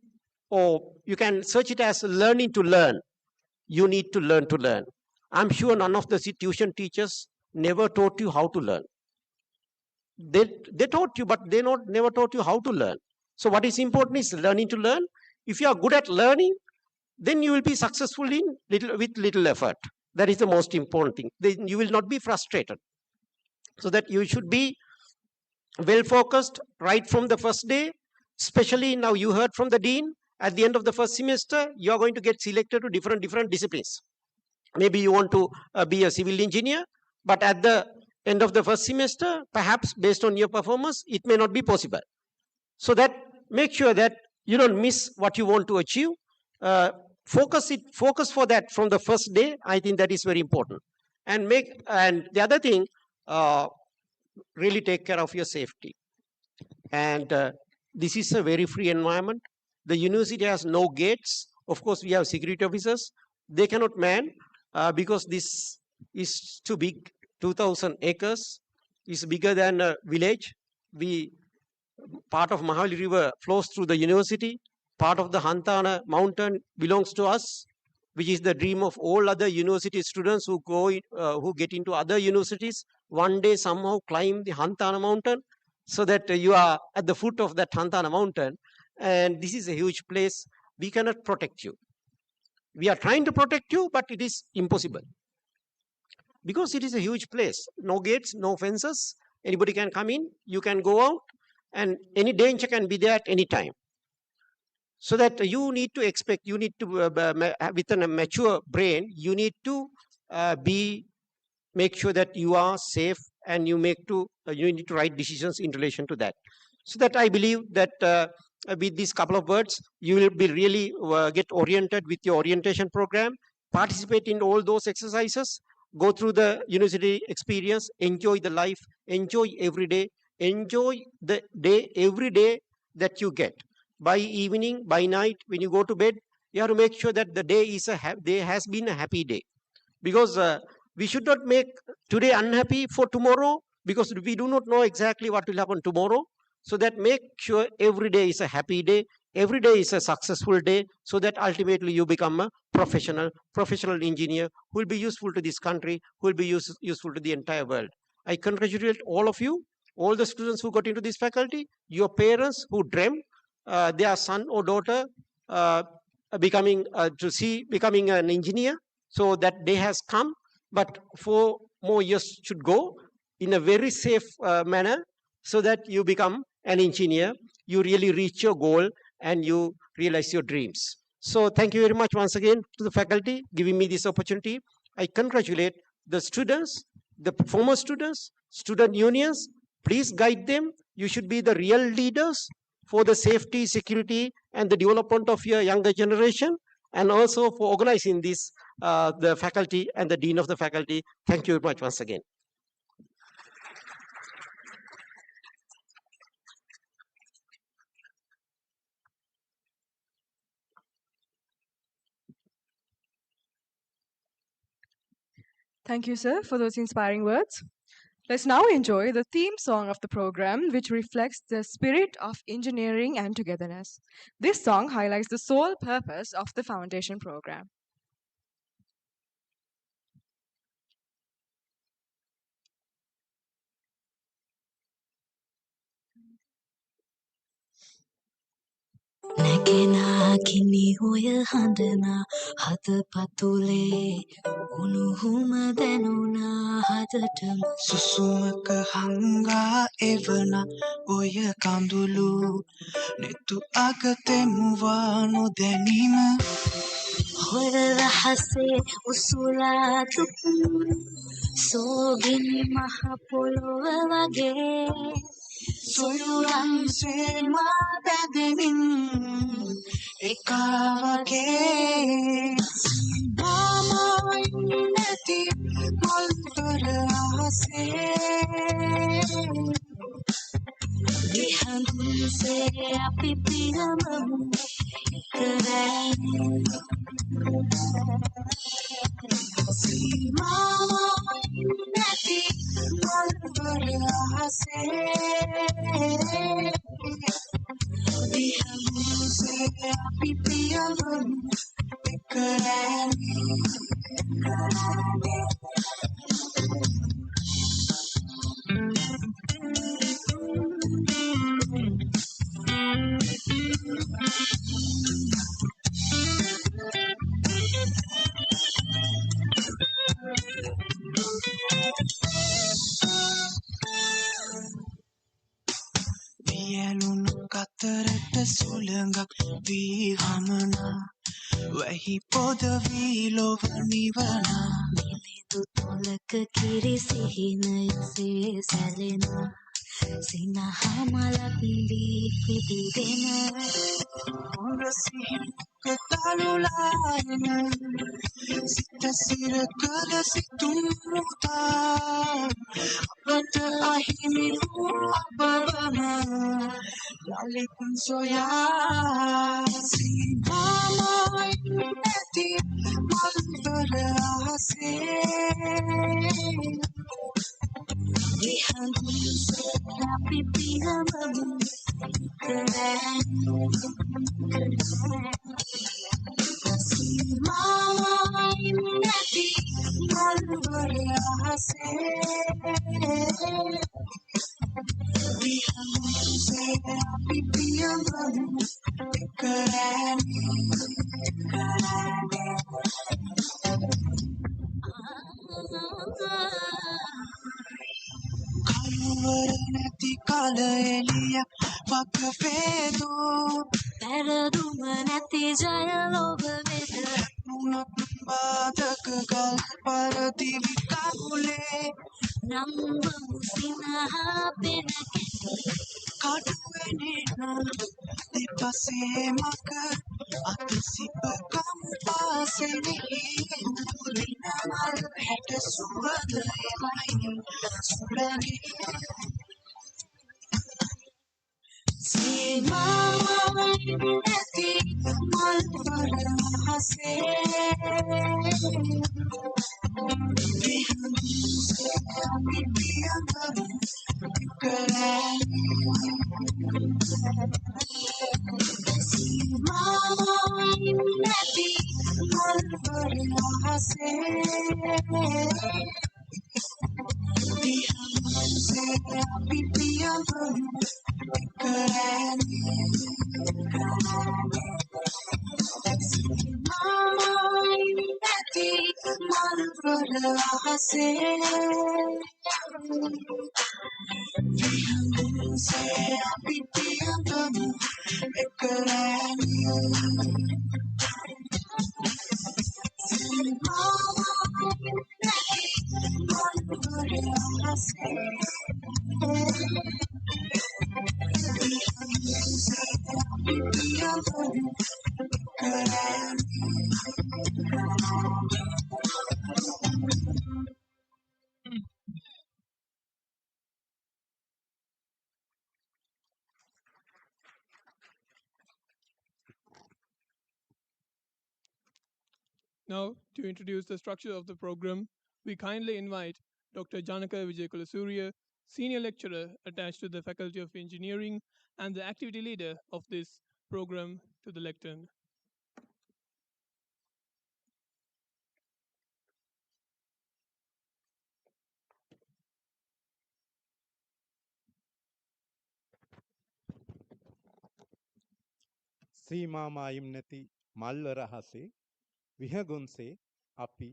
or you can search it as learning to learn. You need to learn to learn. I'm sure none of the tuition teachers never taught you how to learn. They taught you, but they never taught you how to learn. So what is important is learning to learn. If you are good at learning, then you will be successful with little effort. That is the most important thing. Then you will not be frustrated. So that you should be well focused right from the first day. Especially now you heard from the dean, at the end of the first semester, you are going to get selected to different disciplines. Maybe you want to be a civil engineer, but at the end of the first semester, perhaps based on your performance, it may not be possible. So that make sure that you don't miss what you want to achieve. Focus for that from the first day. I think that is very important. And the other thing, really take care of your safety. And this is a very free environment. The university has no gates. Of course, we have security officers. They cannot man because this is too big. 2,000 acres is bigger than a village. Part of Mahali River flows through the university. Part of the Hantana mountain belongs to us, which is the dream of all other university students who get into other universities. One day somehow climb the Hantana mountain so that you are at the foot of that Hantana mountain. And this is a huge place. We cannot protect you. We are trying to protect you, but it is impossible. Because it is a huge place. No gates, no fences. Anybody can come in, you can go out, and any danger can be there at any time. So that you need to expect, you need to, with a mature brain, you need to make sure that you are safe, and you need to write decisions in relation to that. So that I believe that with these couple of words, you will be really get oriented with your orientation program, participate in all those exercises, go through the university experience, enjoy the life, enjoy every day, enjoy the day every day that you get. By evening, by night, when you go to bed, you have to make sure that the day has been a happy day. Because we should not make today unhappy for tomorrow, because we do not know exactly what will happen tomorrow. So that make sure every day is a happy day, every day is a successful day, so that ultimately you become a professional engineer who will be useful to this country, who will be useful to the entire world. I congratulate all of you, all the students who got into this faculty, your parents who dreamt their son or daughter becoming an engineer. So that day has come, but 4 more years should go in a very safe manner. so that you become an engineer, you really reach your goal and you realize your dreams. So thank you very much once again to the faculty giving me this opportunity. I congratulate the students, the former students, student unions. Please guide them. You should be the real leaders for the safety, security, and the development of your younger generation, and also for organizing this, the faculty and the dean of the faculty. Thank you very much once again. Thank you, sir, for those inspiring words. Let's now enjoy the theme song of the program, which reflects the spirit of engineering and togetherness. This song highlights the sole purpose of the foundation program. නැගෙනා කිනි හොය හඬනා හද පතුලේ උණුහුම දැනුණා හදටම සුසුමක හංගා එවන ඔය කඳුළු නෙතු අගතෙමුවා නොදැනීම හොර රහසේ උසුලා තුපුරු සෝගිනි මහ පොළොව වගේ සොයුරන් සේමා බැඳෙමින් එකවගේ මාමයි නැති මල්වර ආසේ විහඳුන්සේ අපි පිරමමු කරයි මාමයි නැති මල්වර ආසේ විහඳුන්සේ අපි පිරමමු කරයි වියලුණු කතරට සුළඟක් වී හමනා වැහි පොද වී ලොව නිවනා මිලිඳු තුලක කිරි සිහිනයසේ සැලෙනා සිනහ මලක් වී පිබිදෙන හොඳ සිහිනක තරුලායන සිත සිර කළ සිතුම් මුතා අපට අහිමි වූ අපවම යලිත් සොයා සීමාමයි නැති මල්වර ආසේ විහඳුන්සේ අපි පිරමමු සීමාමයි නැති මල්වර ආසේ විහඳුන්සේ අපි පිරමමු කළුවර නැති කල එළිය වක වේදෝ පැරදුම නැති ජය ලොව වෙත නුනත් බාධක ගල් පරදිවි කකුලේ නම්වමු සිනහා පෙන කටුවනේ දෙපසේ මක අත සිප කමු පාසෙනෙහි රිනමල් හැට සුවඳ එමයි සුරගේ සීමාමයි නැති මල්වර ආසේ විහඳුන්සේ අපි පිරමමු සීමාමයි නැති මල්වර ආසේ විහඳුන්සේ අපි පිරමමු සීමාමයි නැති මල්වර ආසේ විහඳුන්සේ Now, to introduce the structure of the program, we kindly invite Dr. Janaka Vijayakulasurya, Senior Lecturer attached to the Faculty of Engineering and the activity leader of this program, to the lectern. සීමාමායිම් නැති මල්ල රහසේ විහගොන්සේ අපි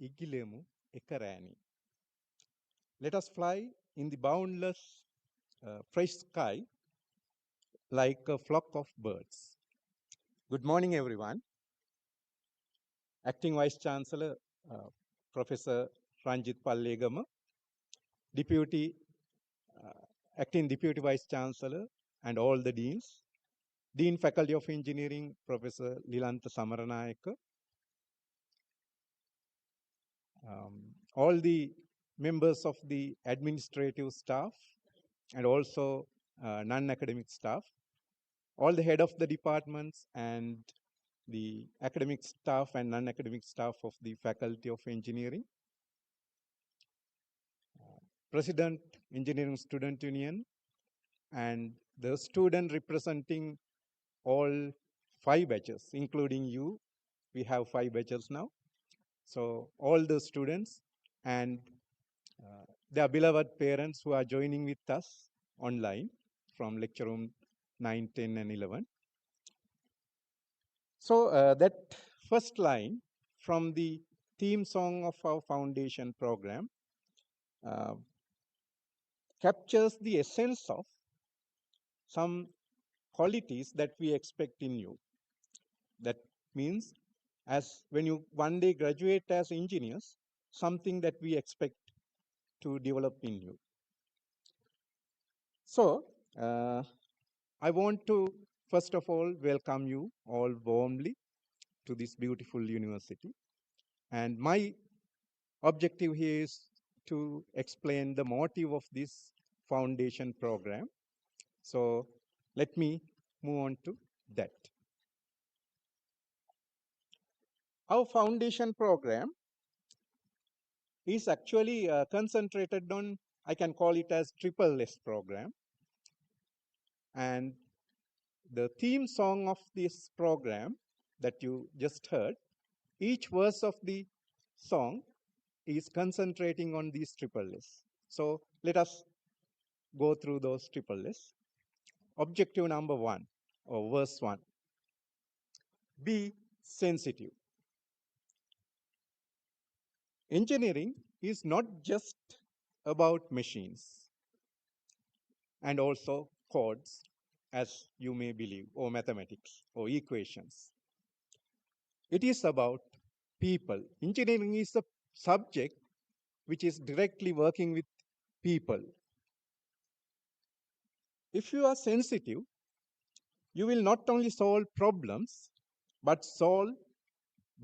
ඉගිලෙමු එක රෑනි. Let us fly in the boundless fresh sky like a flock of birds. Good morning, everyone. Acting Vice Chancellor Professor Ranjit Pallegama, Deputy Acting Deputy Vice Chancellor and all the deans, Dean Faculty of Engineering Professor Lilantha Samaranayaka, all the members of the administrative staff and also non-academic staff, all the head of the departments and the academic staff and non-academic staff of the Faculty of Engineering, President Engineering Student Union, and the student representing all 5 batches, including you. We have 5 batches now. So all the students and their beloved parents who are joining with us online from lecture room 9, 10 and 11. So that first line from the theme song of our foundation program captures the essence of some qualities that we expect in you. That means as when you one day graduate as engineers, something that we expect to develop in you. So I want to first of all welcome you all warmly to this beautiful university. And my objective here is to explain the motive of this foundation program. So let me move on to that. Our foundation program is actually concentrated on, I can call it as triple S program. And the theme song of this program that you just heard, each verse of the song is concentrating on these triple S. So let us go through those triple S. Objective number 1 or verse 1, be sensitive. Engineering is not just about machines and also codes, as you may believe, or mathematics or equations. It is about people. Engineering is a subject which is directly working with people. If you are sensitive, you will not only solve problems, but solve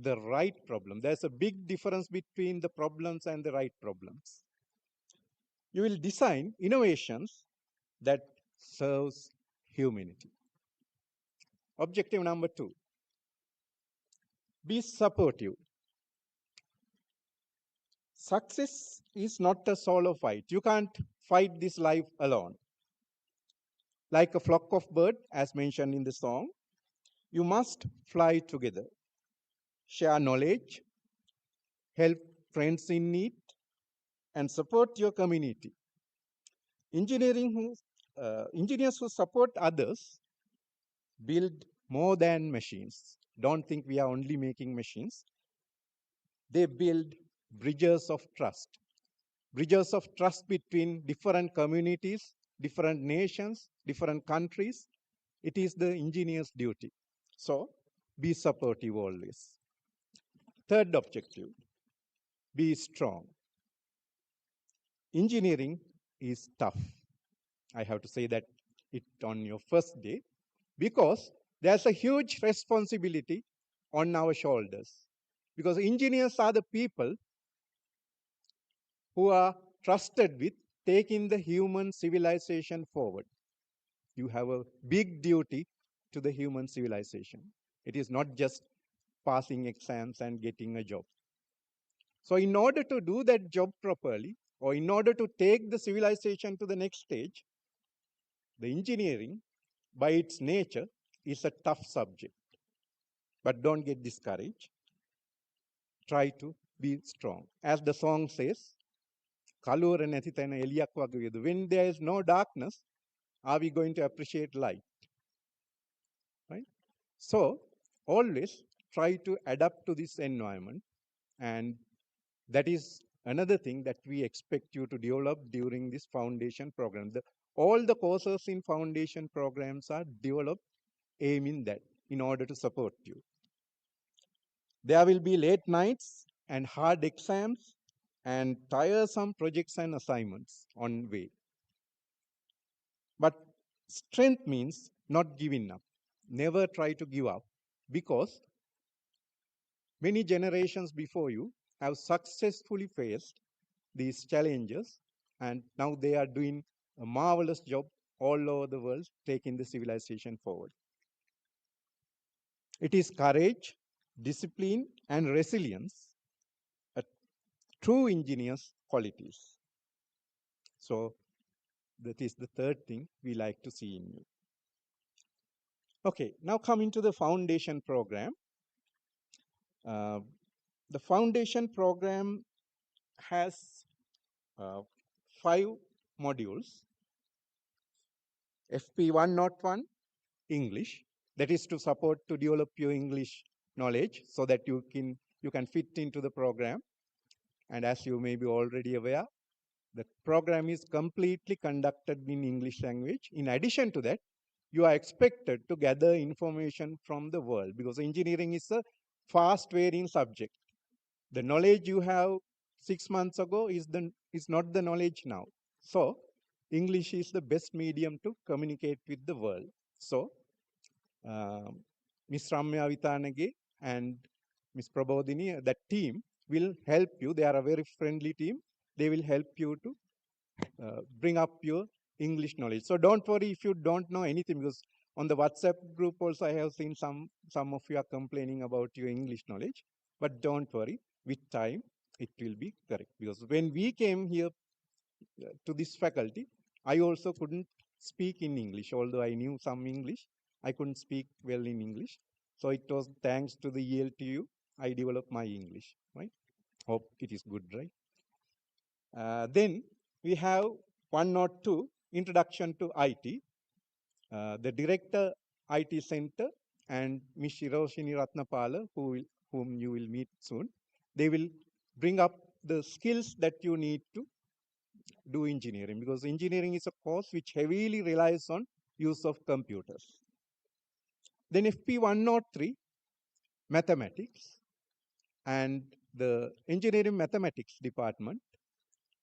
the right problem. There's a big difference between the problems and the right problems. You will design innovations that serves humanity. Objective number 2, be supportive. Success is not a solo fight. You can't fight this life alone. Like a flock of birds, as mentioned in the song, you must fly together, share knowledge, help friends in need, and support your community. Engineers who support others build more than machines. Don't think we are only making machines. They build bridges of trust between different communities different nations, different countries. It is the engineer's duty. So be supportive always. Third objective, be strong. Engineering is tough. I have to say that it on your first day because there's a huge responsibility on our shoulders. Because engineers are the people who are trusted with taking the human civilization forward. You have a big duty to the human civilization. It is not just passing exams and getting a job. So, in order to do that job properly, or in order to take the civilization to the next stage, the engineering, by its nature, is a tough subject. But don't get discouraged. Try to be strong. As the song says, "Kalura නැති තැන එළියක් වගේ වේද." When there is no darkness, are we going to appreciate light? Right? So, always try to adapt to this environment, and that is another thing that we expect you to develop during this foundation program. All the courses in foundation programs are developed aiming that in order to support you. There will be late nights and hard exams and tiresome projects and assignments on way. But strength means not giving up. Never try to give up, because many generations before you have successfully faced these challenges, and now they are doing a marvelous job all over the world, taking the civilization forward. It is courage, discipline, and resilience, a true engineer's qualities. So that is the third thing we like to see in you. Okay, now coming to the foundation program. The foundation program has 5 modules. FP101, English, that is to support to develop your English knowledge so that you can fit into the program. And as you may be already aware, the program is completely conducted in English language. In addition to that, you are expected to gather information from the world, because engineering is a fast varying subject. The knowledge you have 6 months ago is not the knowledge now. So English is the best medium to communicate with the world. So Ms. Ramya Vitanage and Ms. Prabodhini, that team will help you. They are a very friendly team. They will help you to bring up your English knowledge. So don't worry if you don't know anything, because on the WhatsApp group also I have seen some of you are complaining about your English knowledge. But don't worry, with time it will be correct. Because when we came here to this faculty, I also couldn't speak in English. Although I knew some English, I couldn't speak well in English. So it was thanks to the ELTU I developed my English. Right? Hope it is good, right? Then we have 102, Introduction to IT. The director, IT Center, and Ms. Shiroshini Ratnapala, whom you will meet soon, they will bring up the skills that you need to do engineering, because engineering is a course which heavily relies on use of computers. Then FP103, Mathematics, and the engineering mathematics department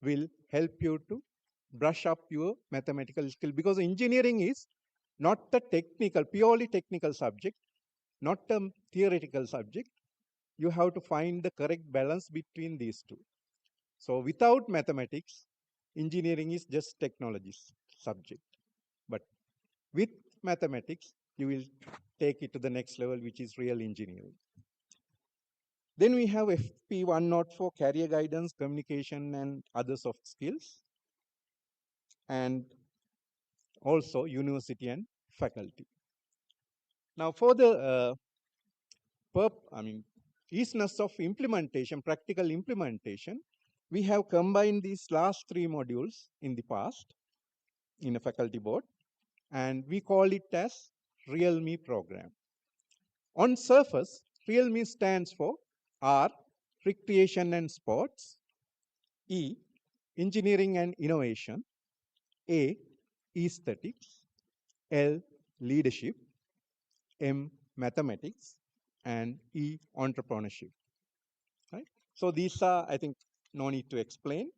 will help you to brush up your mathematical skill, because engineering is not a purely technical subject, not a theoretical subject. You have to find the correct balance between these two. So without mathematics, engineering is just technology subject. But with mathematics, you will take it to the next level, which is real engineering. Then we have FP104, Career Guidance, Communication, and other soft skills. And also university and faculty. Now for the easiness of implementation, practical implementation, we have combined these last 3 modules in the past in a faculty board, and we call it as Real-Me program. On surface, Real-Me stands for R, Recreation and Sports, E, Engineering and Innovation, A, aesthetics, L, leadership, M, mathematics, and E, entrepreneurship. Right? So these are, I think, no need to explain.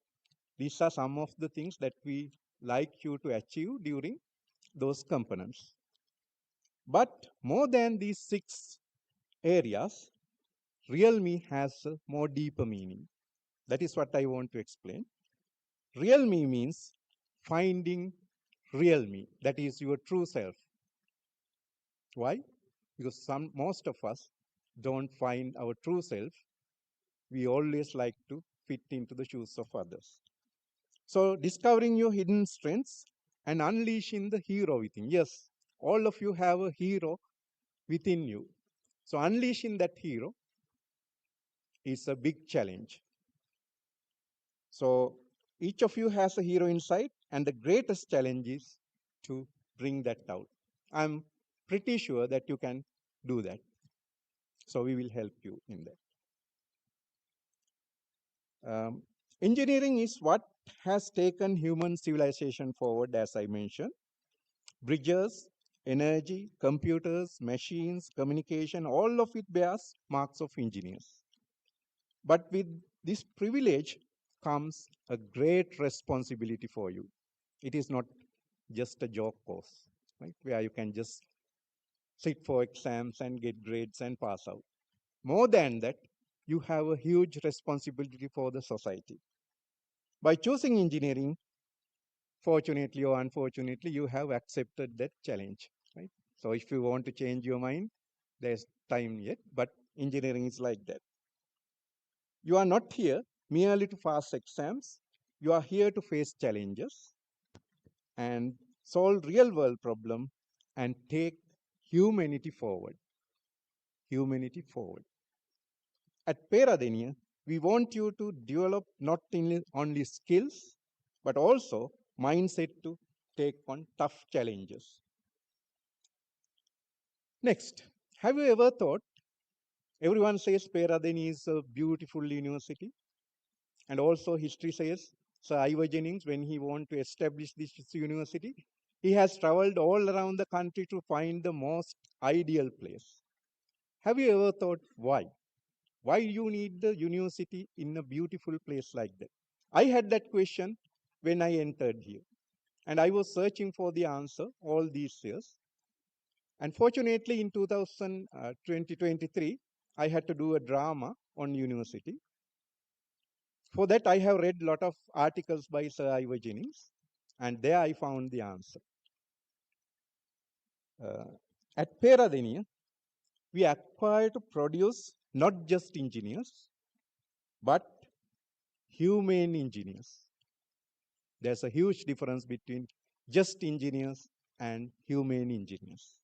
These are some of the things that we like you to achieve during those components. But more than these 6 areas, real me has a more deeper meaning. That is what I want to explain. Real me means finding real me, that is your true self. Why? Because most of us don't find our true self. We always like to fit into the shoes of others. So discovering your hidden strengths and unleashing the hero within. Yes, all of you have a hero within you. So unleashing that hero is a big challenge. So each of you has a hero inside, and the greatest challenge is to bring that out. I'm pretty sure that you can do that. So we will help you in that. Engineering is what has taken human civilization forward, as I mentioned. Bridges, energy, computers, machines, communication, all of it bears marks of engineers. But with this privilege comes a great responsibility for you. It is not just a joke course, right, where you can just sit for exams and get grades and pass out. More than that, you have a huge responsibility for the society. By choosing engineering, fortunately or unfortunately, you have accepted that challenge, right? So if you want to change your mind, there's time yet, but engineering is like that. You are not here merely to pass exams. You are here to face challenges and solve real world problems and take humanity forward. Humanity forward. At Peradeniya, we want you to develop not only skills, but also mindset to take on tough challenges. Next, have you ever thought, everyone says Peradeniya is a beautiful university, and also history says Sir Ivor Jennings, when he wanted to establish this university, he has traveled all around the country to find the most ideal place. Have you ever thought why? Why you need the university in a beautiful place like that? I had that question when I entered here, and I was searching for the answer all these years. And fortunately, in 2023, I had to do a drama on university. For that, I have read a lot of articles by Sir Ivor Jennings, and there I found the answer. At Peradeniya, we aspire to produce not just engineers, but humane engineers. There's a huge difference between just engineers and humane engineers.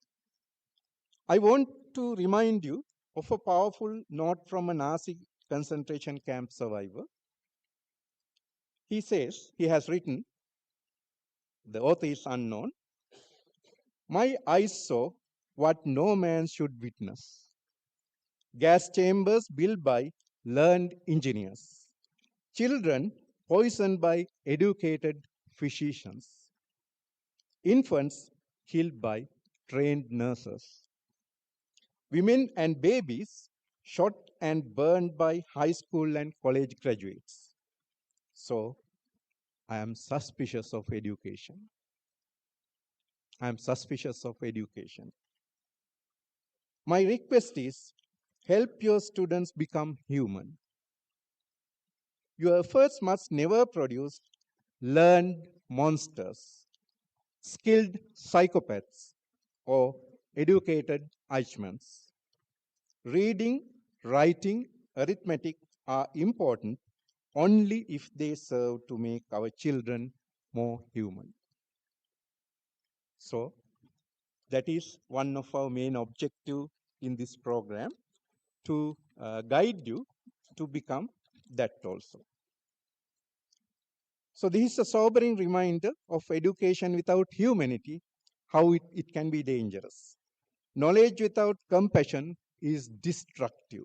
I want to remind you of a powerful note from a Nazi concentration camp survivor. He says, he has written, the author is unknown, "My eyes saw what no man should witness. Gas chambers built by learned engineers. Children poisoned by educated physicians. Infants killed by trained nurses. Women and babies shot and burned by high school and college graduates. So I am suspicious of education. I am suspicious of education. My request is, help your students become human. Your efforts must never produce learned monsters, skilled psychopaths, or educated Eichmanns. Reading, writing, arithmetic are important only if they serve to make our children more human. So that is one of our main objectives in this program, to guide you to become that also. So this is a sobering reminder of education without humanity, how it can be dangerous. Knowledge without compassion is destructive.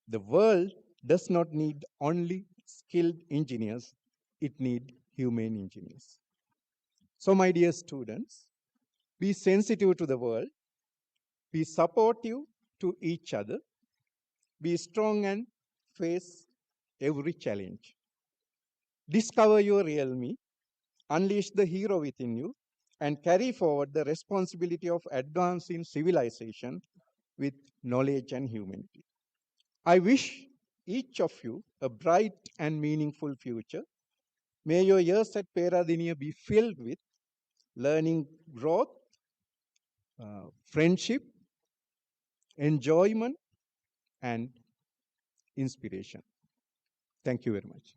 The world does not need only skilled engineers, it needs humane engineers. So my dear students, be sensitive to the world, be supportive to each other, be strong and face every challenge. Discover your real me, unleash the hero within you, and carry forward the responsibility of advancing civilization with knowledge and humanity. I wish each of you a bright and meaningful future. May your years at Peradeniya be filled with learning, growth, friendship, enjoyment, and inspiration. Thank you very much.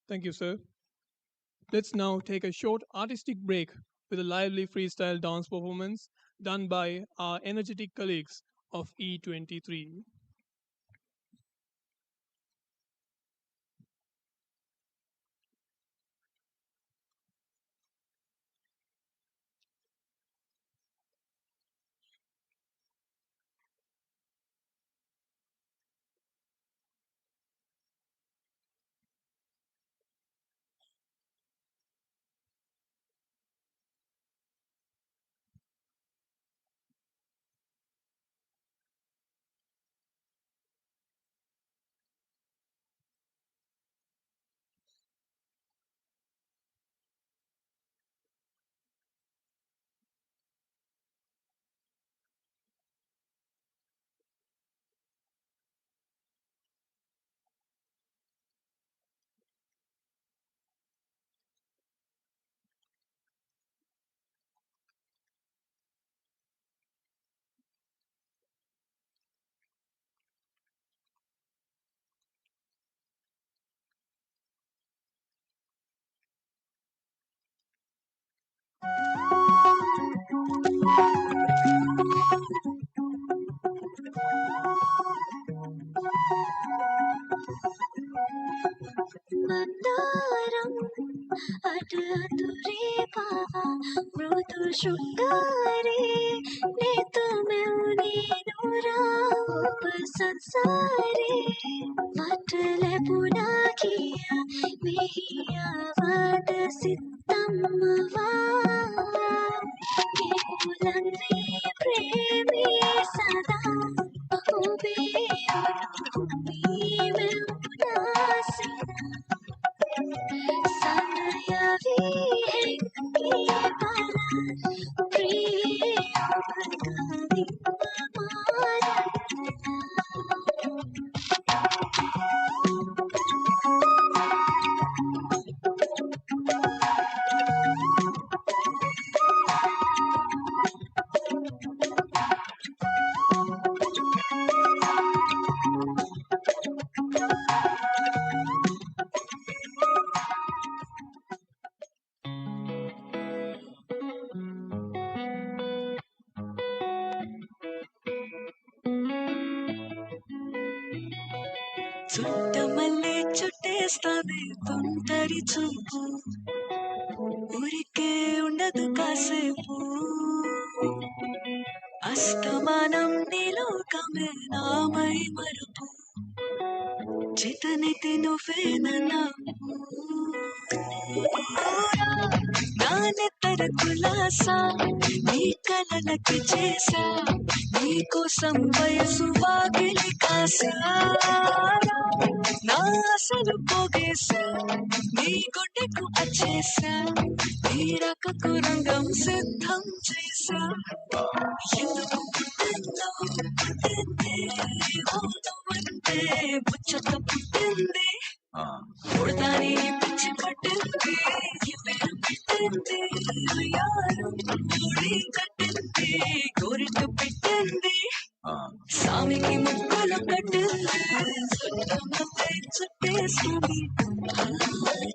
Thank you, sir. Let's now take a short artistic break with a lively freestyle dance performance done by our energetic colleagues of E23. Mandaram adadure pava mrudu shungare netu meuni nura upasansare vatle punakiya mehiya vada sittamva kemulanvi premi sada ube ube meunasina Sanyavi henki para priya magadi amara Chuttamalle చుట్టేస్తాది తుంటరి చూపు ఊరికే ఉండదు కాసేపు అస్తమానం నీలోకమే నామై మరుపు చితనితి నువ్వేనన్నా నానెత్తర కులాసా నీ కలలకి చేసా నీ కోసం వయసు వాకిలి కాసా నా అసలు పోగేసా నీ గుండెకు అచ్చేసా నీ రకకు రంగం సిద్ధం చేసా ఎందుకు పుట్టిందో పుట్టింది అవునవంటే ముచ్చట పుట్టింది పుడతాని పిచ్చి పట్టింది పేరు పెట్టింది యారు ముడి కట్టింది కోరిక పెట్టింది సామికి ముక్కలు కట్టింది చుట్టేస్తుంది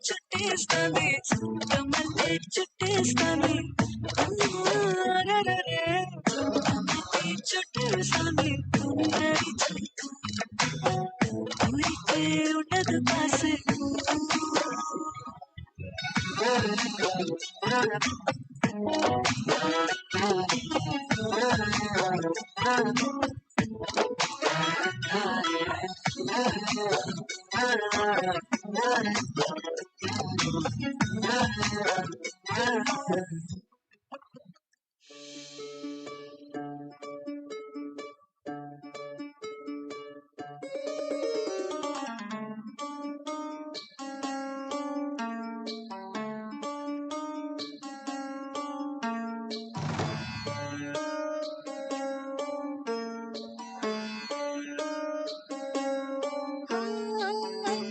చుట్టేస్తుంది చుట్టమల్లే చుట్టేస్తుంది చుట్టేస్తుంది ఊరికే ఉండదు కాసేపు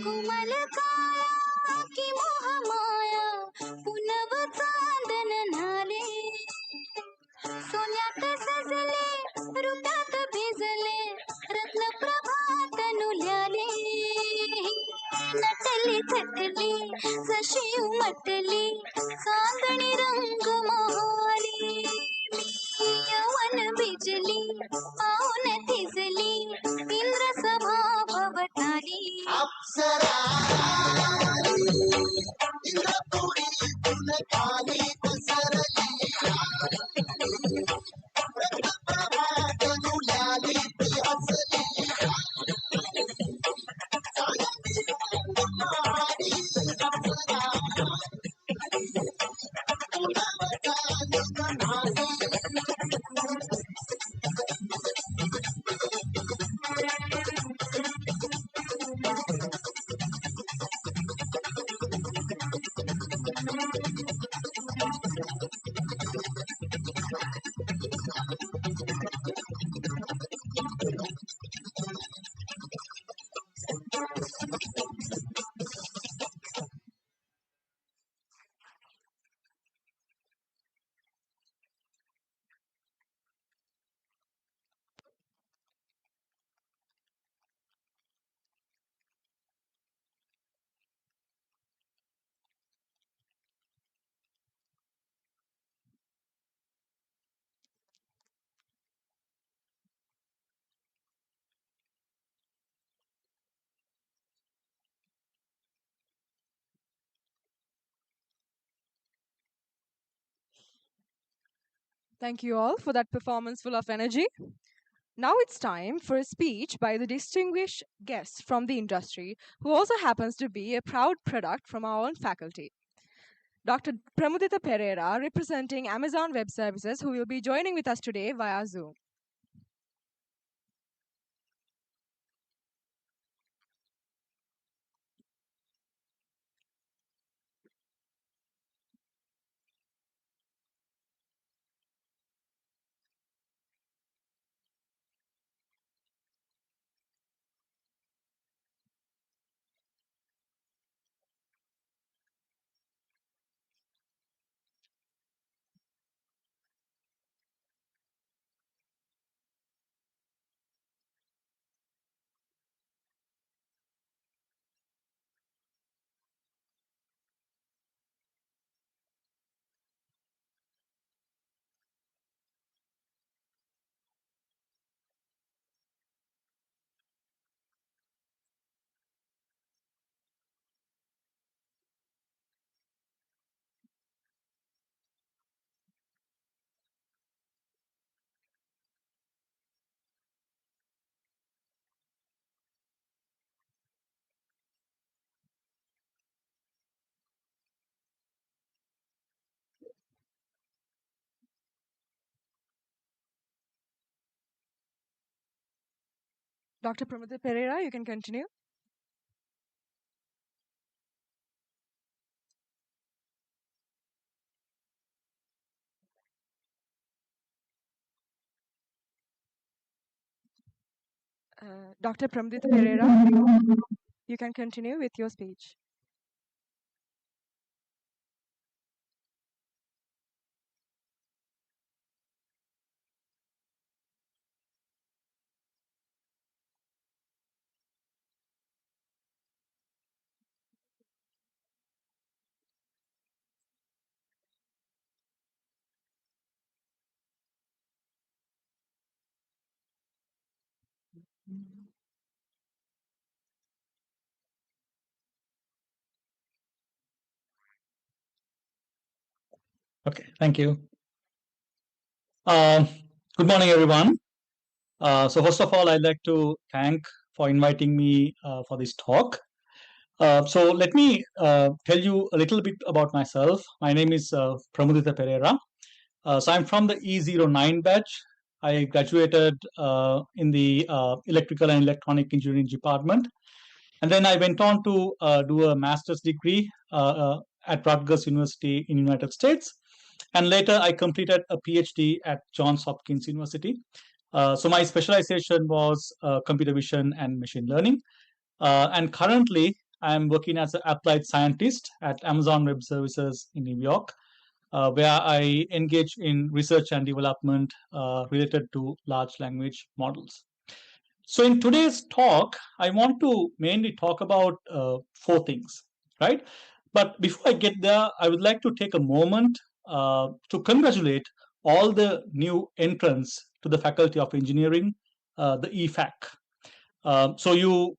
कोमल काया की मोह माया पुनव चांदन नाले सोन्यात सजले रुप्यात भिजले रत्न प्रभात नुल्याले नटली थटली जशी उमटली चांदणी रंग मोहरी यवन बिजली पाऊन थिजली इंद्र सभा भवताली Thank you all for that performance full of energy. Now it's time for a speech by the distinguished guest from the industry, who also happens to be a proud product from our own faculty. Dr. Pramudita Pereira, representing Amazon Web Services, who will be joining with us today via Zoom. Dr. Pramudita Pereira, you can continue. Dr. Pramudita Pereira, you can continue with your speech. Okay, thank you. Good morning, everyone. So first of all, I'd like to thank for inviting me for this talk. So let me tell you a little bit about myself. My name is Pramudita Pereira. So I'm from the E09 batch. I graduated in the Electrical and Electronic Engineering department. And then I went on to do a master's degree at Rutgers University in the United States. And later I completed a PhD at Johns Hopkins University. So my specialization was computer vision and machine learning. And currently I'm working as an applied scientist at Amazon Web Services in New York, where I engage in research and development related to large language models. So in today's talk, I want to mainly talk about four things, right? But before I get there, I would like to take a moment to congratulate all the new entrants to the Faculty of Engineering, the EFAC. So you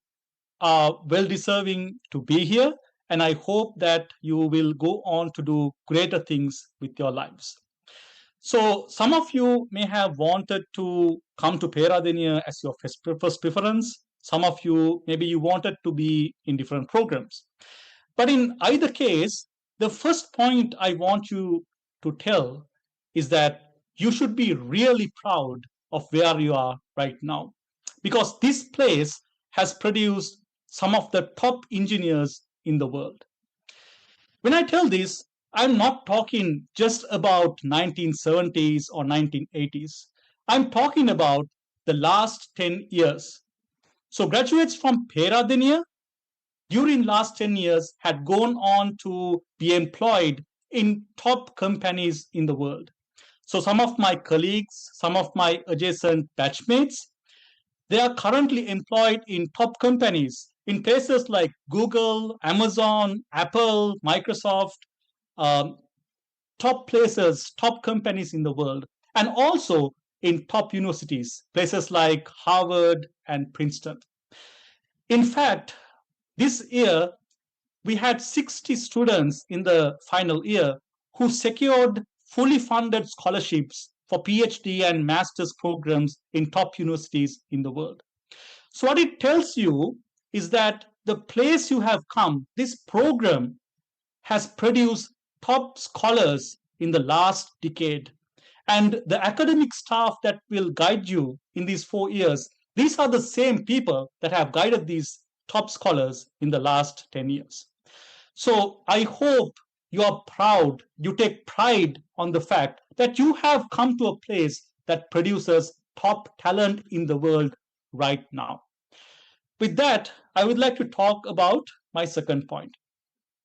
are well deserving to be here, and I hope that you will go on to do greater things with your lives. So some of you may have wanted to come to Peradeniya as your first preference. Some of you, maybe you wanted to be in different programs. But in either case, the first point I want you to tell is that you should be really proud of where you are right now. Because this place has produced some of the top engineers in the world. When I tell this, I'm not talking just about 1970s or 1980s. I'm talking about the last 10 years. So graduates from Peradeniya during last 10 years had gone on to be employed in top companies in the world. So some of my colleagues, some of my adjacent batchmates, they are currently employed in top companies in places like Google, Amazon, Apple, Microsoft, top places, top companies in the world, and also in top universities, places like Harvard and Princeton. In fact, this year, we had 60 students in the final year who secured fully funded scholarships for PhD and master's programs in top universities in the world. So what it tells you is that the place you have come, this program has produced top scholars in the last decade. And the academic staff that will guide you in these 4 years, these are the same people that have guided these top scholars in the last 10 years. So I hope you are proud, you take pride on the fact that you have come to a place that produces top talent in the world right now. With that, I would like to talk about my second point.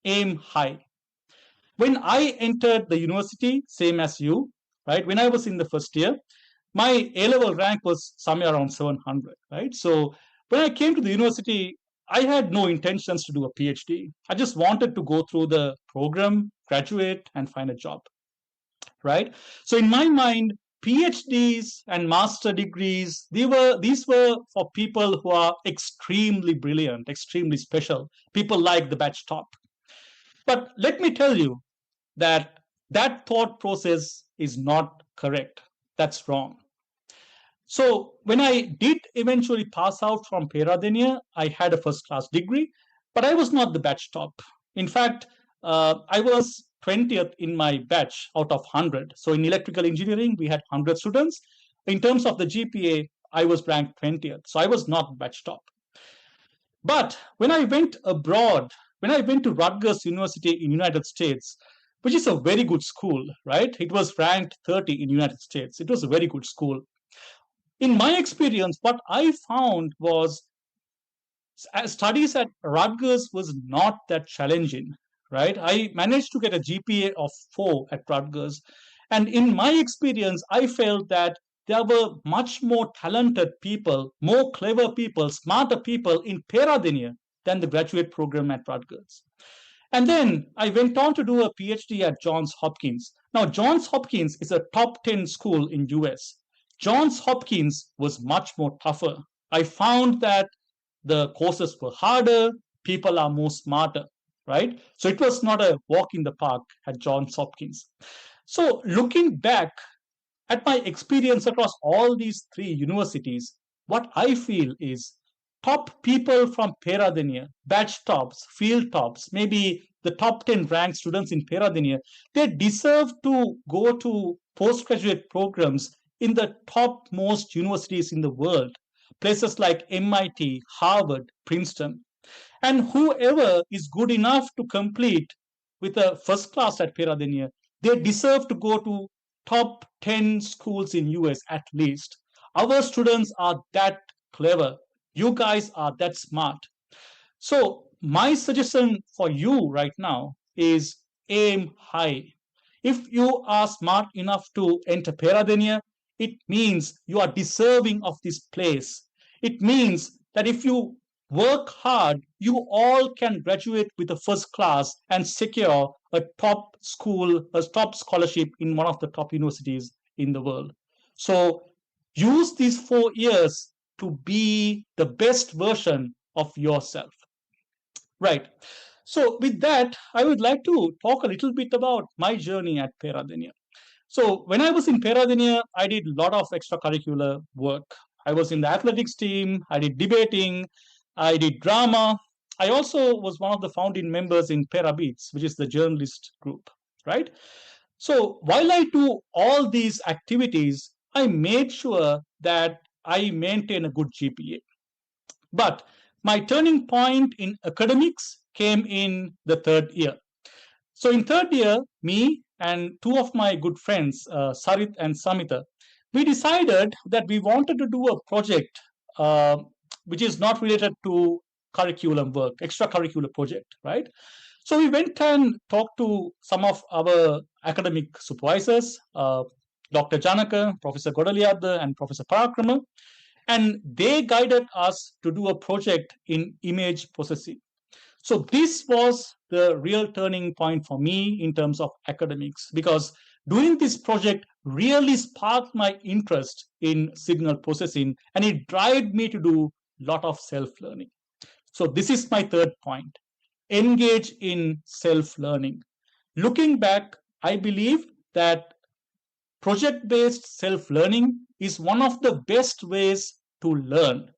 Aim high. When I entered the university, same as you, right? When I was in the first year, my A-level rank was somewhere around 700, right? So when I came to the university, I had no intentions to do a PhD. I just wanted to go through the program, graduate, and find a job, right? So in my mind, PhDs and master degrees, these were for people who are extremely brilliant, extremely special, people like the batch top. But let me tell you that that thought process is not correct. That's wrong. So when I did eventually pass out from Peradeniya, I had a first class degree, but I was not the batch top. In fact, I was 20th in my batch out of 100. So in electrical engineering, we had 100 students. In terms of the GPA, I was ranked 20th. So I was not batch top. But when I went abroad, when I went to Rutgers University in United States, which is a very good school, right? It was ranked 30 in United States. It was a very good school. In my experience, what I found was studies at Rutgers was not that challenging, right? I managed to get a GPA of 4 at Rutgers. And in my experience, I felt that there were much more talented people, more clever people, smarter people in Peradeniya than the graduate program at Rutgers. And then I went on to do a PhD at Johns Hopkins. Now, Johns Hopkins is a top 10 school in US. Johns Hopkins was much more tougher. I found that the courses were harder, people are more smarter, right? So it was not a walk in the park at Johns Hopkins. So looking back at my experience across all these three universities, what I feel is top people from Peradeniya, batch tops, field tops, maybe the top 10 ranked students in Peradeniya, they deserve to go to postgraduate programs in the topmost universities in the world, places like MIT, Harvard, Princeton. And whoever is good enough to complete with a first class at Peradeniya, they deserve to go to top 10 schools in US at least. Our students are that clever. You guys are that smart. So my suggestion for you right now is aim high. If you are smart enough to enter Peradeniya, it means you are deserving of this place. It means that if you work hard, you all can graduate with a first class and secure a top school, a top scholarship in one of the top universities in the world. So use these 4 years to be the best version of yourself. Right. So with that, I would like to talk a little bit about my journey at Peradeniya. So when I was in Peradeniya, I did a lot of extracurricular work. I was in the athletics team, I did debating, I did drama. I also was one of the founding members in Perabeats, which is the journalist group, right? So while I do all these activities, I made sure that I maintain a good GPA. But my turning point in academics came in the third year. So in third year, me and two of my good friends, Sarit and Samita, we decided that we wanted to do a project which is not related to curriculum work, extracurricular project, right? So we went and talked to some of our academic supervisors, Dr. Janaka, Professor Godaliadda, and Professor Parakrama, and they guided us to do a project in image processing. So this was the real turning point for me in terms of academics, because doing this project really sparked my interest in signal processing, and it drove me to do a lot of self-learning. So this is my third point. Engage in self-learning. Looking back, I believe that project-based self-learning is one of the best ways to learn.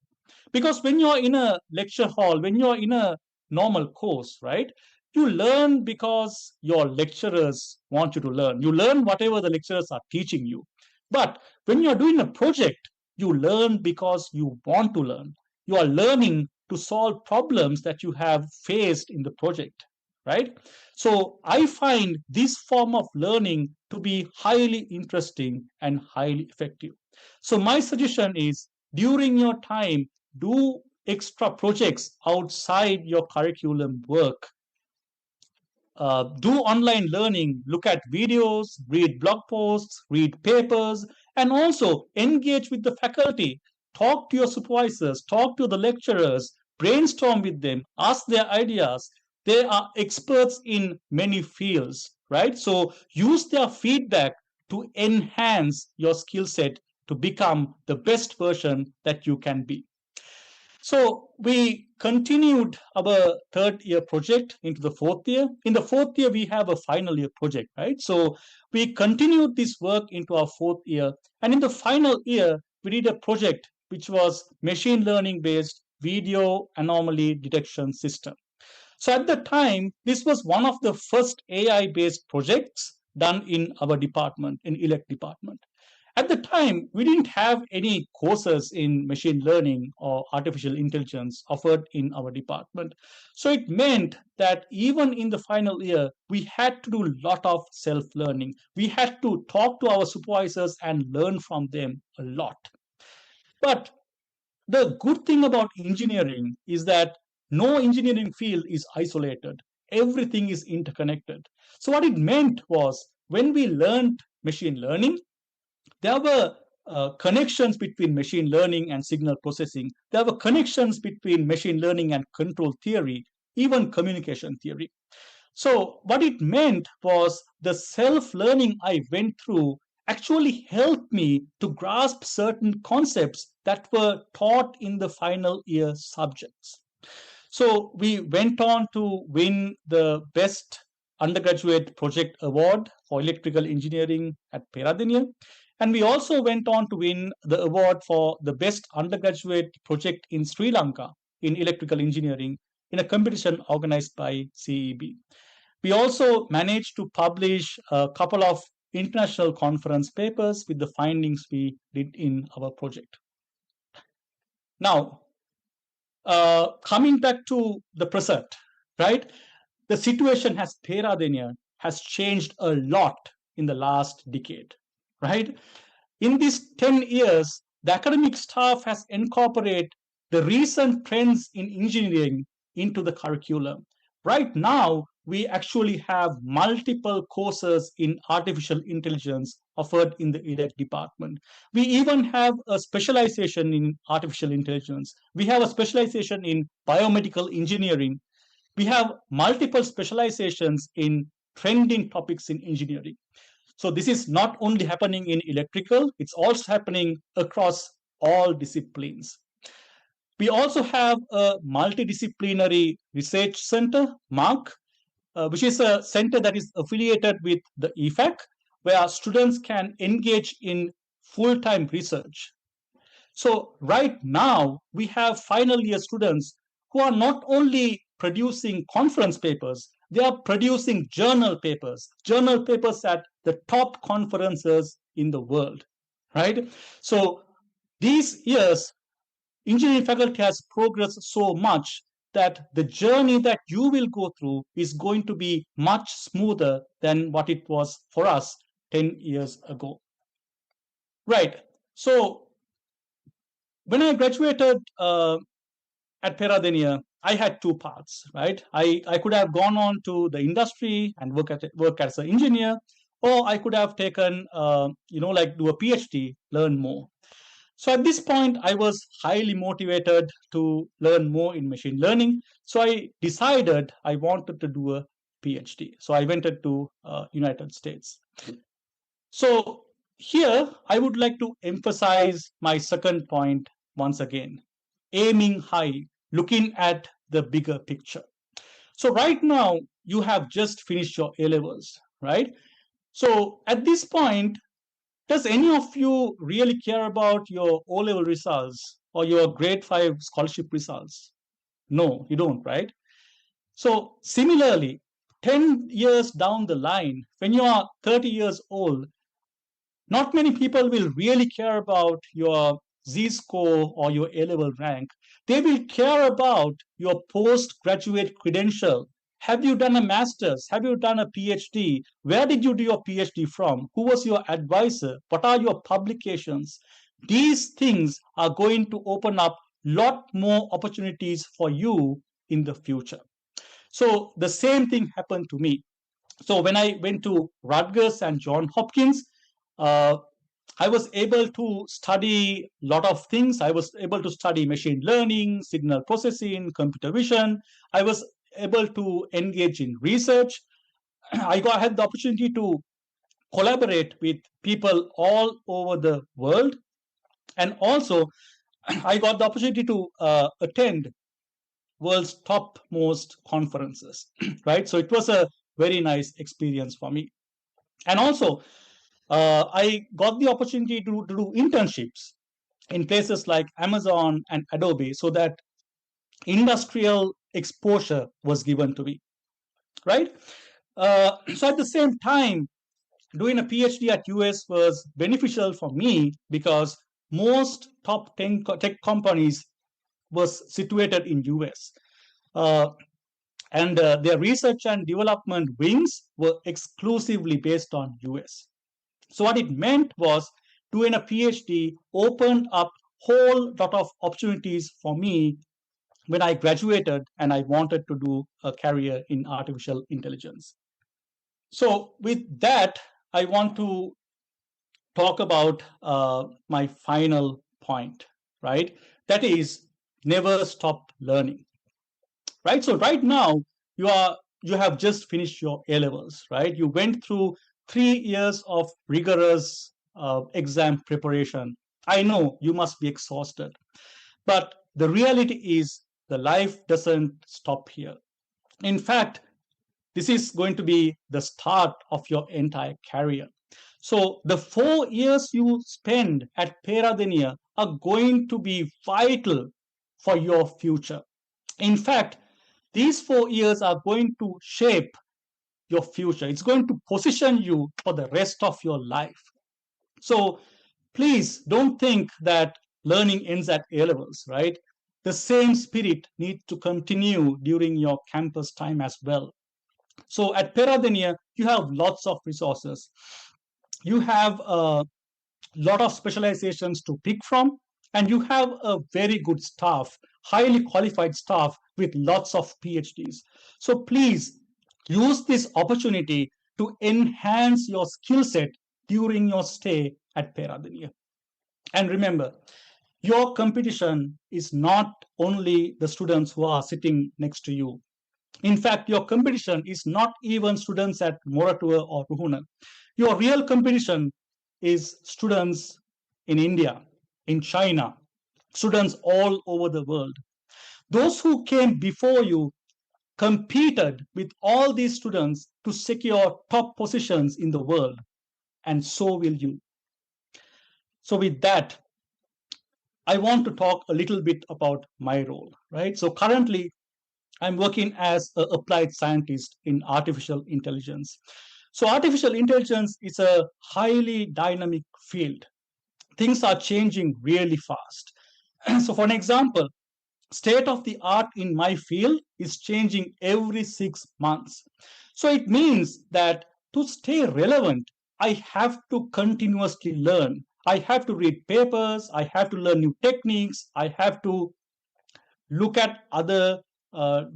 Because when you're in a lecture hall, when you're in a normal course, right, you learn because your lecturers want you to learn. You learn whatever the lecturers are teaching you. But when you're doing a project, you learn because you want to learn. You are learning to solve problems that you have faced in the project, right? So I find this form of learning to be highly interesting and highly effective. So my suggestion is, during your time, do extra projects outside your curriculum work. Do online learning, look at videos, read blog posts, read papers, and also engage with the faculty. Talk to your supervisors, talk to the lecturers, brainstorm with them, ask their ideas. They are experts in many fields, right? So use their feedback to enhance your skill set to become the best version that you can be. So we continued our third year project into the fourth year. In the fourth year, we have a final year project, right? So we continued this work into our fourth year. And in the final year, we did a project which was machine learning based video anomaly detection system. So at the time, this was one of the first AI based projects done in our department, in elect department. At the time, we didn't have any courses in machine learning or artificial intelligence offered in our department. So it meant that even in the final year, we had to do a lot of self-learning. We had to talk to our supervisors and learn from them a lot. But the good thing about engineering is that no engineering field is isolated. Everything is interconnected. So what it meant was, when we learned machine learning, there were connections between machine learning and signal processing. There were connections between machine learning and control theory, even communication theory. So what it meant was, the self-learning I went through actually helped me to grasp certain concepts that were taught in the final year subjects. So we went on to win the best undergraduate project award for electrical engineering at Peradeniya. And we also went on to win the award for the best undergraduate project in Sri Lanka in electrical engineering in a competition organized by CEB. We also managed to publish a couple of international conference papers with the findings we did in our project. Now, coming back to the present, right? The situation as Peradeniya has changed a lot in the last decade, right? In these 10 years, the academic staff has incorporated the recent trends in engineering into the curriculum. Right now, we actually have multiple courses in artificial intelligence offered in the EDEC department. We even have a specialization in artificial intelligence. We have a specialization in biomedical engineering. We have multiple specializations in trending topics in engineering. So this is not only happening in electrical, it's also happening across all disciplines. We also have a multidisciplinary research center, MARC, which is a center that is affiliated with the EFAC, where students can engage in full-time research. So right now, we have final year students who are not only producing conference papers, they are producing journal papers at the top conferences in the world, right? So these years, engineering faculty has progressed so much that the journey that you will go through is going to be much smoother than what it was for us 10 years ago. Right. So when I graduated at Peradeniya, I had two paths, right? I could have gone on to the industry and work as an engineer, or I could have taken, do a PhD, learn more. So at this point, I was highly motivated to learn more in machine learning. So I decided I wanted to do a PhD. So I went to United States. So here, I would like to emphasize my second point once again, aiming high, looking at the bigger picture. So right now, you have just finished your A-levels, right? So at this point, does any of you really care about your O-level results or your grade 5 scholarship results? No, you don't, right? So similarly, 10 years down the line, when you are 30 years old, not many people will really care about your Z-score or your A-level rank. They will care about your postgraduate credential. Have you done a master's? Have you done a PhD? Where did you do your PhD from? Who was your advisor? What are your publications? These things are going to open up a lot more opportunities for you in the future. So the same thing happened to me. So when I went to Rutgers and Johns Hopkins, I was able to study a lot of things. I was able to study machine learning, signal processing, computer vision. I was able to engage in research. I had the opportunity to collaborate with people all over the world. And also, I got the opportunity to attend world's topmost conferences, right? So it was a very nice experience for me. And also, I got the opportunity to do internships in places like Amazon and Adobe so that industrial exposure was given to me, right? So at the same time, doing a PhD at US was beneficial for me because most top 10 tech companies was situated in US. And their research and development wings were exclusively based on US. So what it meant was doing a PhD opened up whole lot of opportunities for me when I graduated and I wanted to do a career in artificial intelligence. So with that, I want to talk about my final point, right? That is never stop learning, right? So right now you have just finished your A-levels, right? You went through 3 years of rigorous exam preparation. I know you must be exhausted, but the reality is the life doesn't stop here. In fact, This is going to be the start of your entire career. So the 4 years you spend at Peradeniya are going to be vital for your future. In fact, these 4 years are going to shape your future. It's going to position you for the rest of your life. So please don't think that learning ends at A levels, right? The same spirit needs to continue during your campus time as well. So at Peradeniya, you have lots of resources. You have a lot of specializations to pick from, and you have a very good staff, highly qualified staff with lots of PhDs. So please use this opportunity to enhance your skill set during your stay at Peradeniya. And remember, your competition is not only the students who are sitting next to you. In fact, your competition is not even students at Moratua or Ruhuna. Your real competition is students in India, in China, students all over the world. Those who came before you competed with all these students to secure top positions in the world, and so will you. So, with that, I want to talk a little bit about my role, right? So, currently, I'm working as an applied scientist in artificial intelligence. So, artificial intelligence is a highly dynamic field. Things are changing really fast. So, for an example, state of the art in my field is changing every 6 months. So, it means that to stay relevant, I have to continuously learn. I have to read papers, I have to learn new techniques, I have to look at other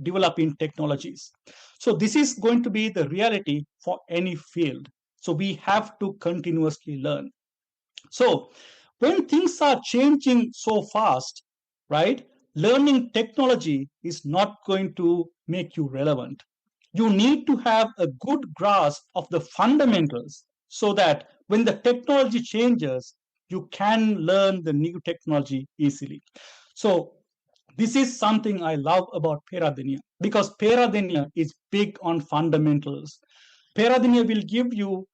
developing technologies. So this is going to be the reality for any field. So we have to continuously learn. So when things are changing so fast, right, learning technology is not going to make you relevant. You need to have a good grasp of the fundamentals so that when the technology changes, you can learn the new technology easily. So this is something I love about Peradeniya because Peradeniya is big on fundamentals. Peradeniya will give you,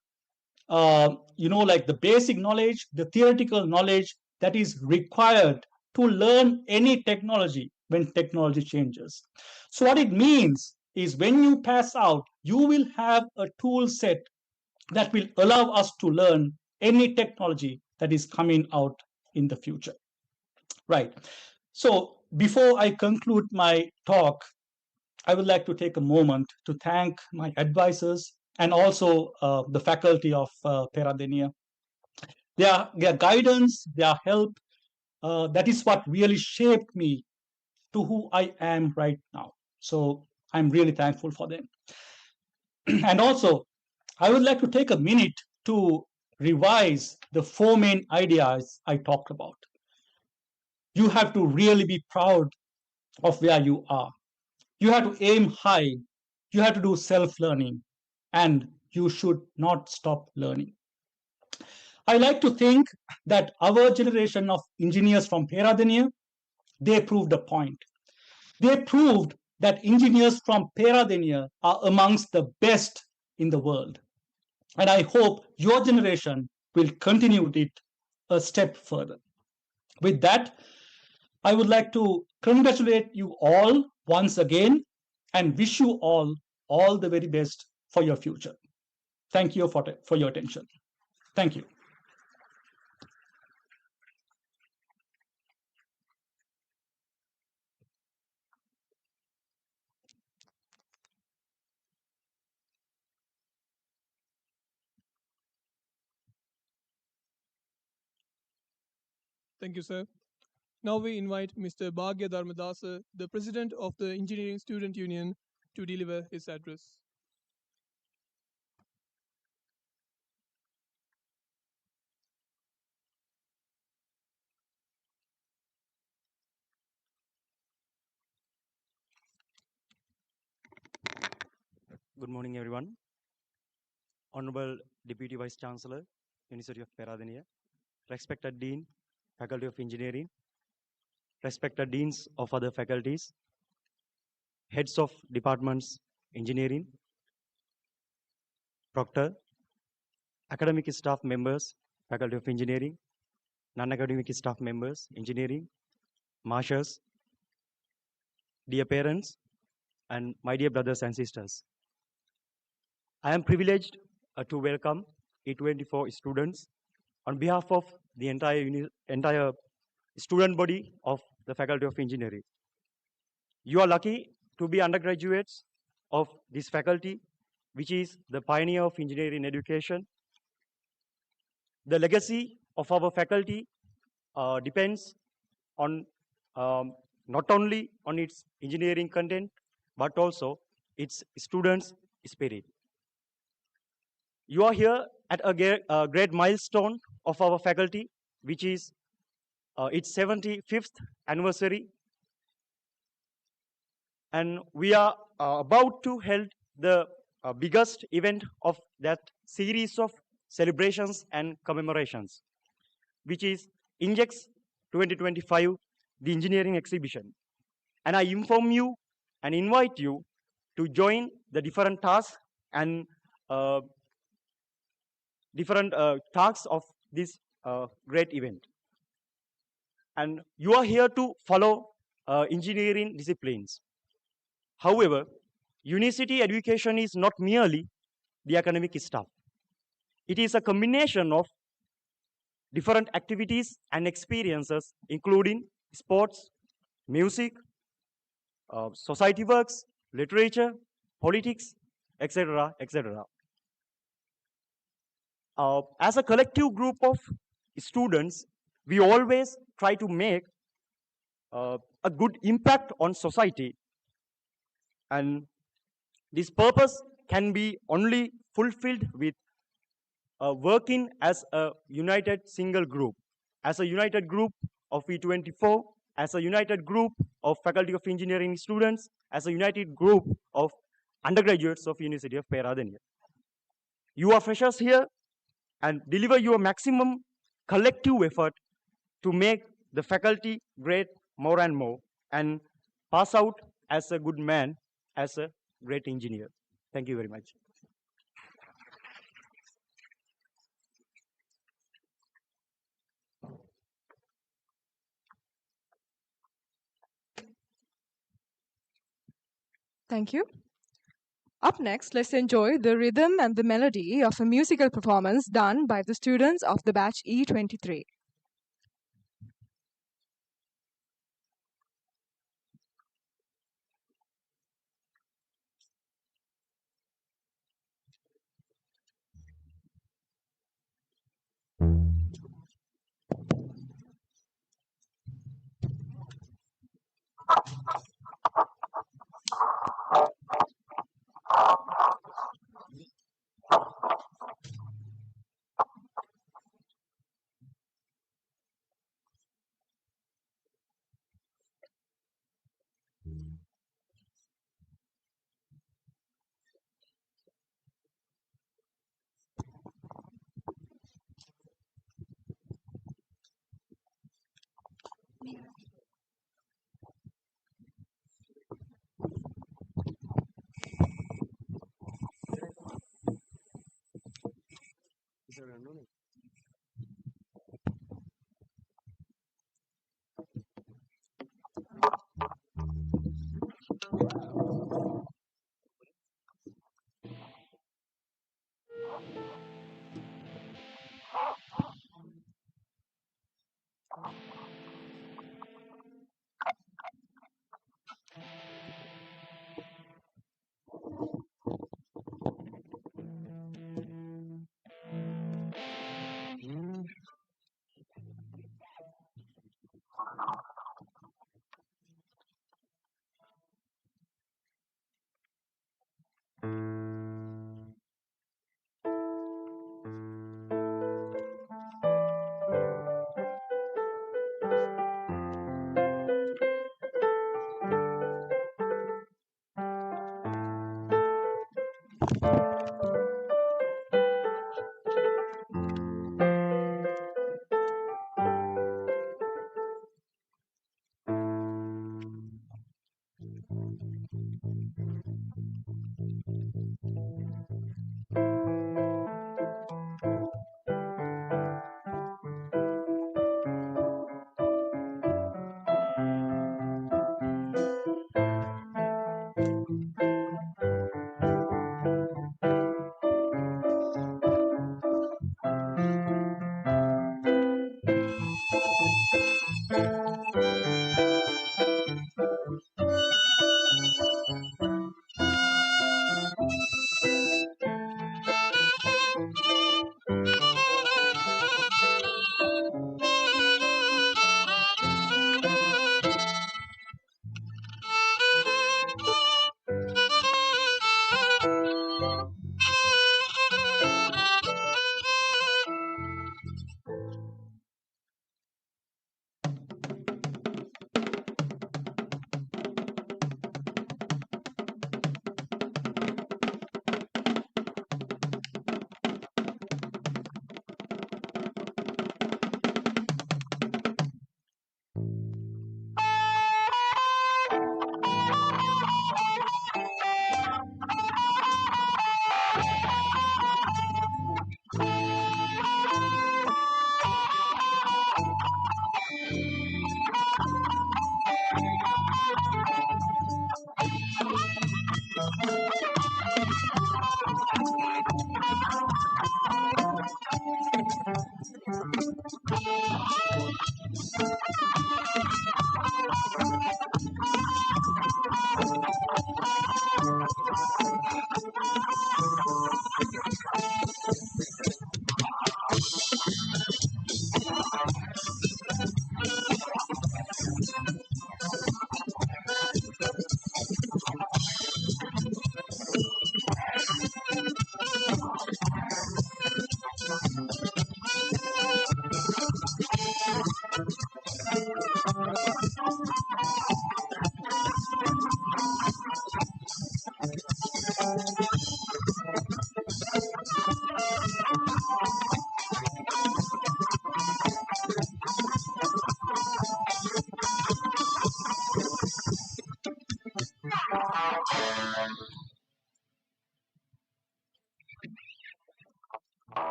like the basic knowledge, the theoretical knowledge that is required to learn any technology when technology changes. So what it means is when you pass out, you will have a tool set that will allow us to learn any technology that is coming out in the future. Right. So before I conclude my talk, I would like to take a moment to thank my advisors and also the faculty of Peradeniya. Their guidance, their help, that is what really shaped me to who I am right now. So I'm really thankful for them. And also, I would like to take a minute to revise the 4 main ideas I talked about. You have to really be proud of where you are. You have to aim high. You have to do self-learning. And you should not stop learning. I like to think that our generation of engineers from Peradeniya, they proved a point. They proved that engineers from Peradeniya are amongst the best in the world. And I hope your generation will continue it a step further. With that, I would like to congratulate you all once again and wish you all the very best for your future. Thank you for your attention. Thank you. Thank you, sir. Now we invite Mr. Bhagya Dharmadasa, the President of the Engineering Student Union, to deliver his address. Good morning, everyone. Honorable Deputy Vice Chancellor, University of Peradeniya, respected Dean, Faculty of Engineering, respected Deans of other faculties, heads of departments, engineering, proctor, academic staff members, Faculty of Engineering, non-academic staff members, Engineering, marshals, dear parents, and my dear brothers and sisters. I am privileged to welcome E24 students on behalf of the entire student body of the Faculty of Engineering. You are lucky to be undergraduates of this faculty, which is the pioneer of engineering education. The legacy of our faculty depends on not only on its engineering content, but also its students' spirit. You are here at a great milestone of our faculty, which is its 75th anniversary. And we are about to hold the biggest event of that series of celebrations and commemorations, which is Injects 2025, the engineering exhibition. And I inform you and invite you to join the different tasks and different tasks of this great event. And you are here to follow engineering disciplines. However, university education is not merely the academic stuff. It is a combination of different activities and experiences, including sports, music, society works, literature, politics, etc., etc. As a collective group of students, we always try to make a good impact on society, and this purpose can be only fulfilled with working as a united single group, as a united group of E24, as a united group of Faculty of Engineering students, as a united group of undergraduates of University of Peradeniya. You are freshers here and deliver your maximum collective effort to make the faculty great more and more and pass out as a good man, as a great engineer. Thank you very much. Thank you. Up next, let's enjoy the rhythm and the melody of a musical performance done by the students of the batch E23.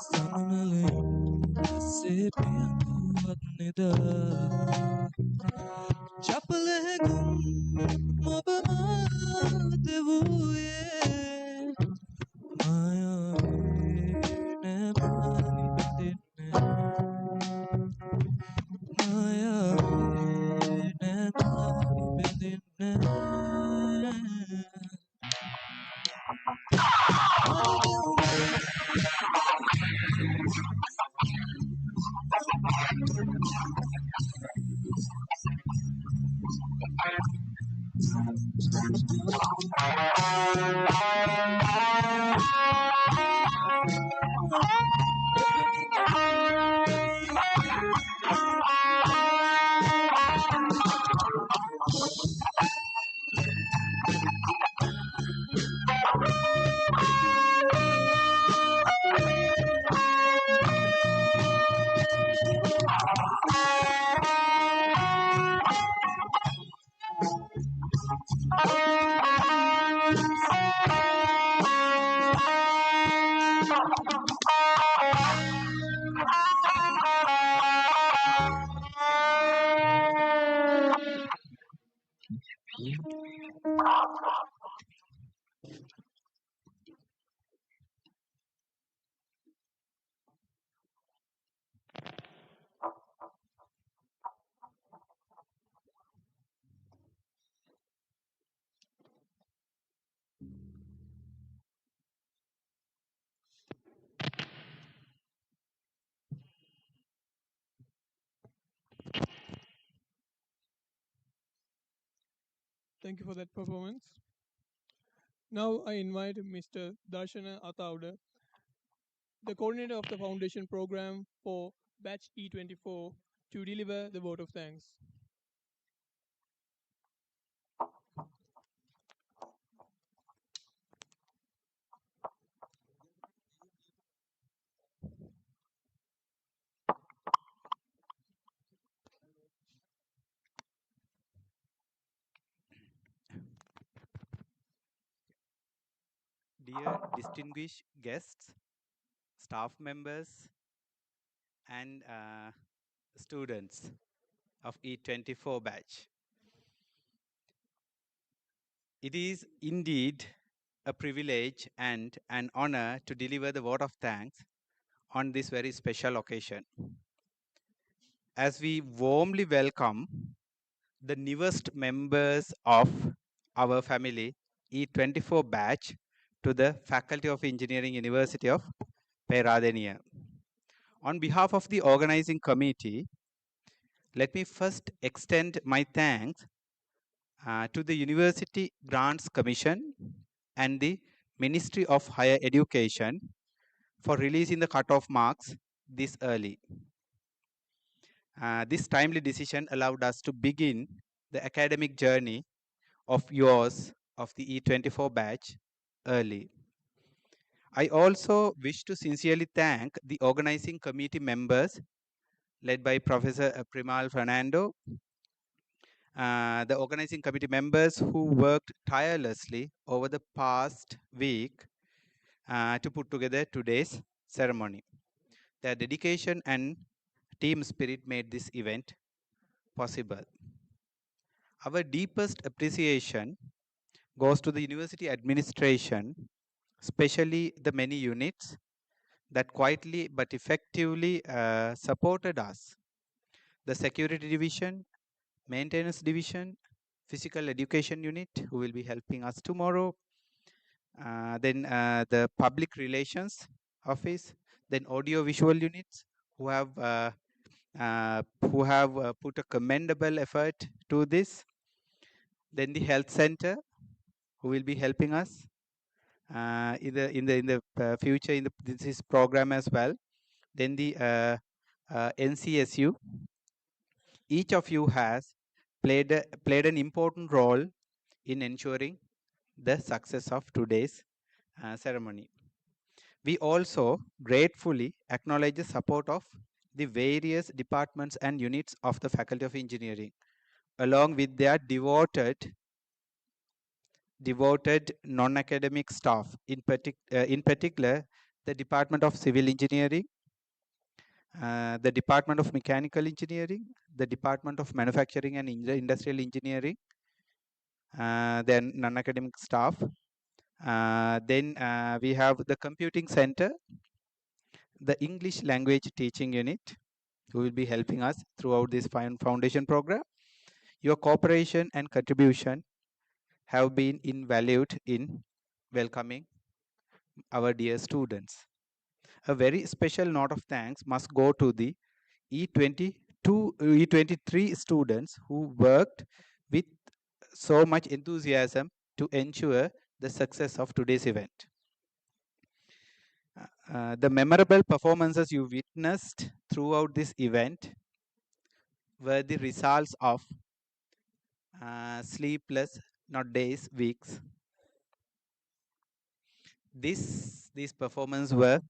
සමනලින් පස්සේ පියඳුවත් නිදා චපලහැගුම් ඔබමා දෙවූයේ මායාවේ නැමානි බැඳෙන්නේ මායාවේ නැමානි බැඳෙන්නේ Thank you for that performance. Now I invite Mr. Darshana Atauda, the coordinator of the foundation program for batch E24, to deliver the vote of thanks. Dear distinguished guests, staff members, and students of E24 batch. It is indeed a privilege and an honor to deliver the vote of thanks on this very special occasion. As we warmly welcome the newest members of our family, E24 batch, to the Faculty of Engineering, University of Peradeniya. On behalf of the organizing committee, let me first extend my thanks to the University Grants Commission and the Ministry of Higher Education for releasing the cutoff marks this early. This timely decision allowed us to begin the academic journey of yours of the E24 batch early. I also wish to sincerely thank the organizing committee members led by Professor Primal Fernando, the organizing committee members who worked tirelessly over the past week to put together today's ceremony. Their dedication and team spirit made this event possible. Our deepest appreciation goes to the university administration, especially the many units that quietly but effectively supported us. The security division, maintenance division, physical education unit, who will be helping us tomorrow, then the public relations office, then audio visual units, who have put a commendable effort to this, then the health center, who will be helping us in the future in this program as well, then the NCSU. Each of you has played an important role in ensuring the success of today's ceremony. We also gratefully acknowledge the support of the various departments and units of the Faculty of Engineering, along with their devoted non-academic staff, in particular the Department of Civil Engineering, the Department of Mechanical Engineering, the Department of Manufacturing and Industrial Engineering, then non-academic staff. Then we have the Computing Center, the English Language Teaching Unit, who will be helping us throughout this foundation program. Your cooperation and contribution have been invaluable in welcoming our dear students. A very special note of thanks must go to the E23 students who worked with so much enthusiasm to ensure the success of today's event. The memorable performances you witnessed throughout this event were the results of sleepless, not days, weeks. These performances were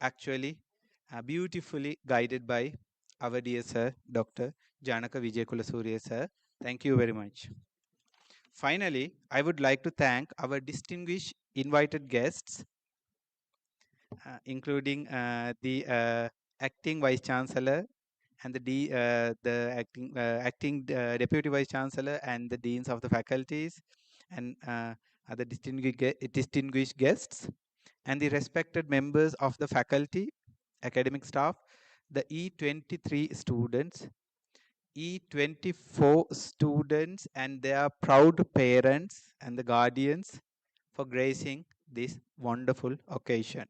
actually beautifully guided by our dear sir, Dr. Janaka Vijayakulasuriya sir. Thank you very much. Finally, I would like to thank our distinguished invited guests, including the acting Vice Chancellor and the acting Deputy Vice Chancellor and the Deans of the faculties and other distinguished guests, and the respected members of the faculty, academic staff, the E23 students, E24 students and their proud parents and the guardians for gracing this wonderful occasion.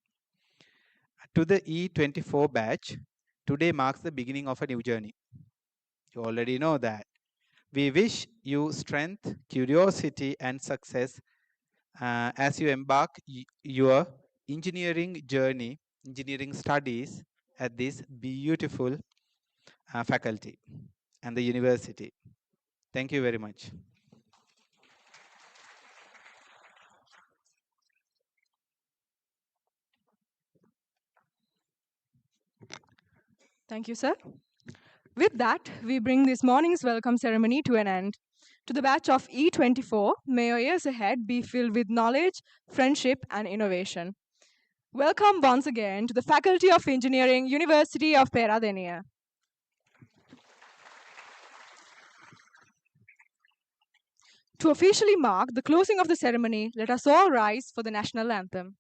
To the E24 batch, today marks the beginning of a new journey. You already know that. We wish you strength, curiosity and success as you embark your engineering journey, engineering studies at this beautiful faculty and the university. Thank you very much. Thank you, sir. With that, we bring this morning's welcome ceremony to an end. To the batch of E24, may your years ahead be filled with knowledge, friendship, and innovation. Welcome once again to the Faculty of Engineering, University of Peradeniya. To officially mark the closing of the ceremony, let us all rise for the national anthem.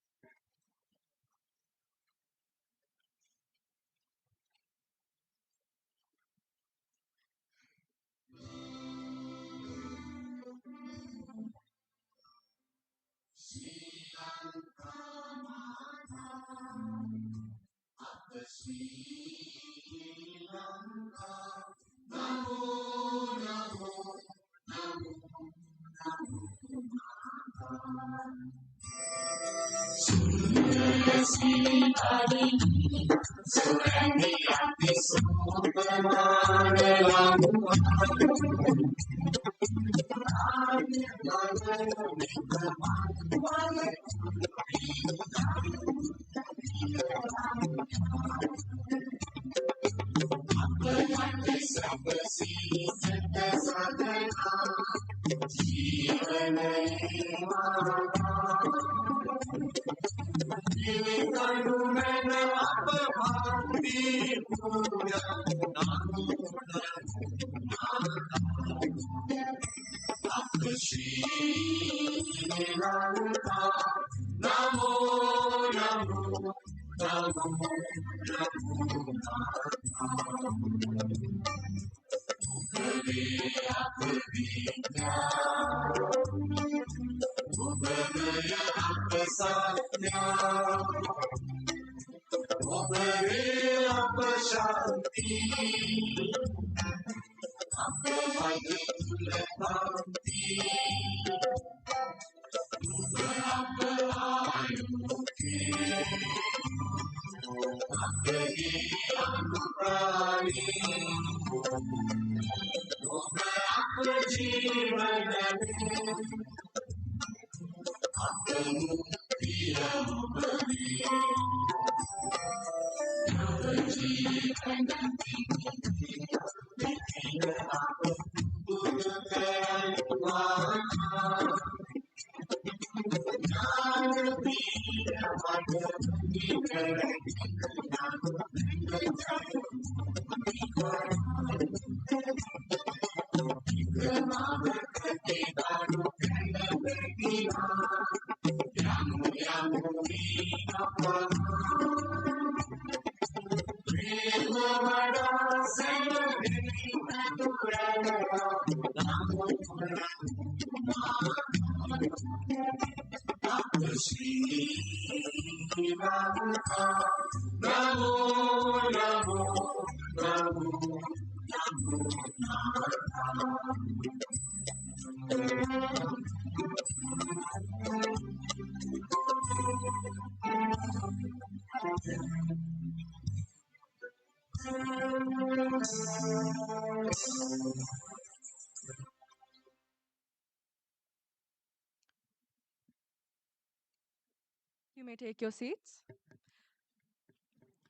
You may take your seats.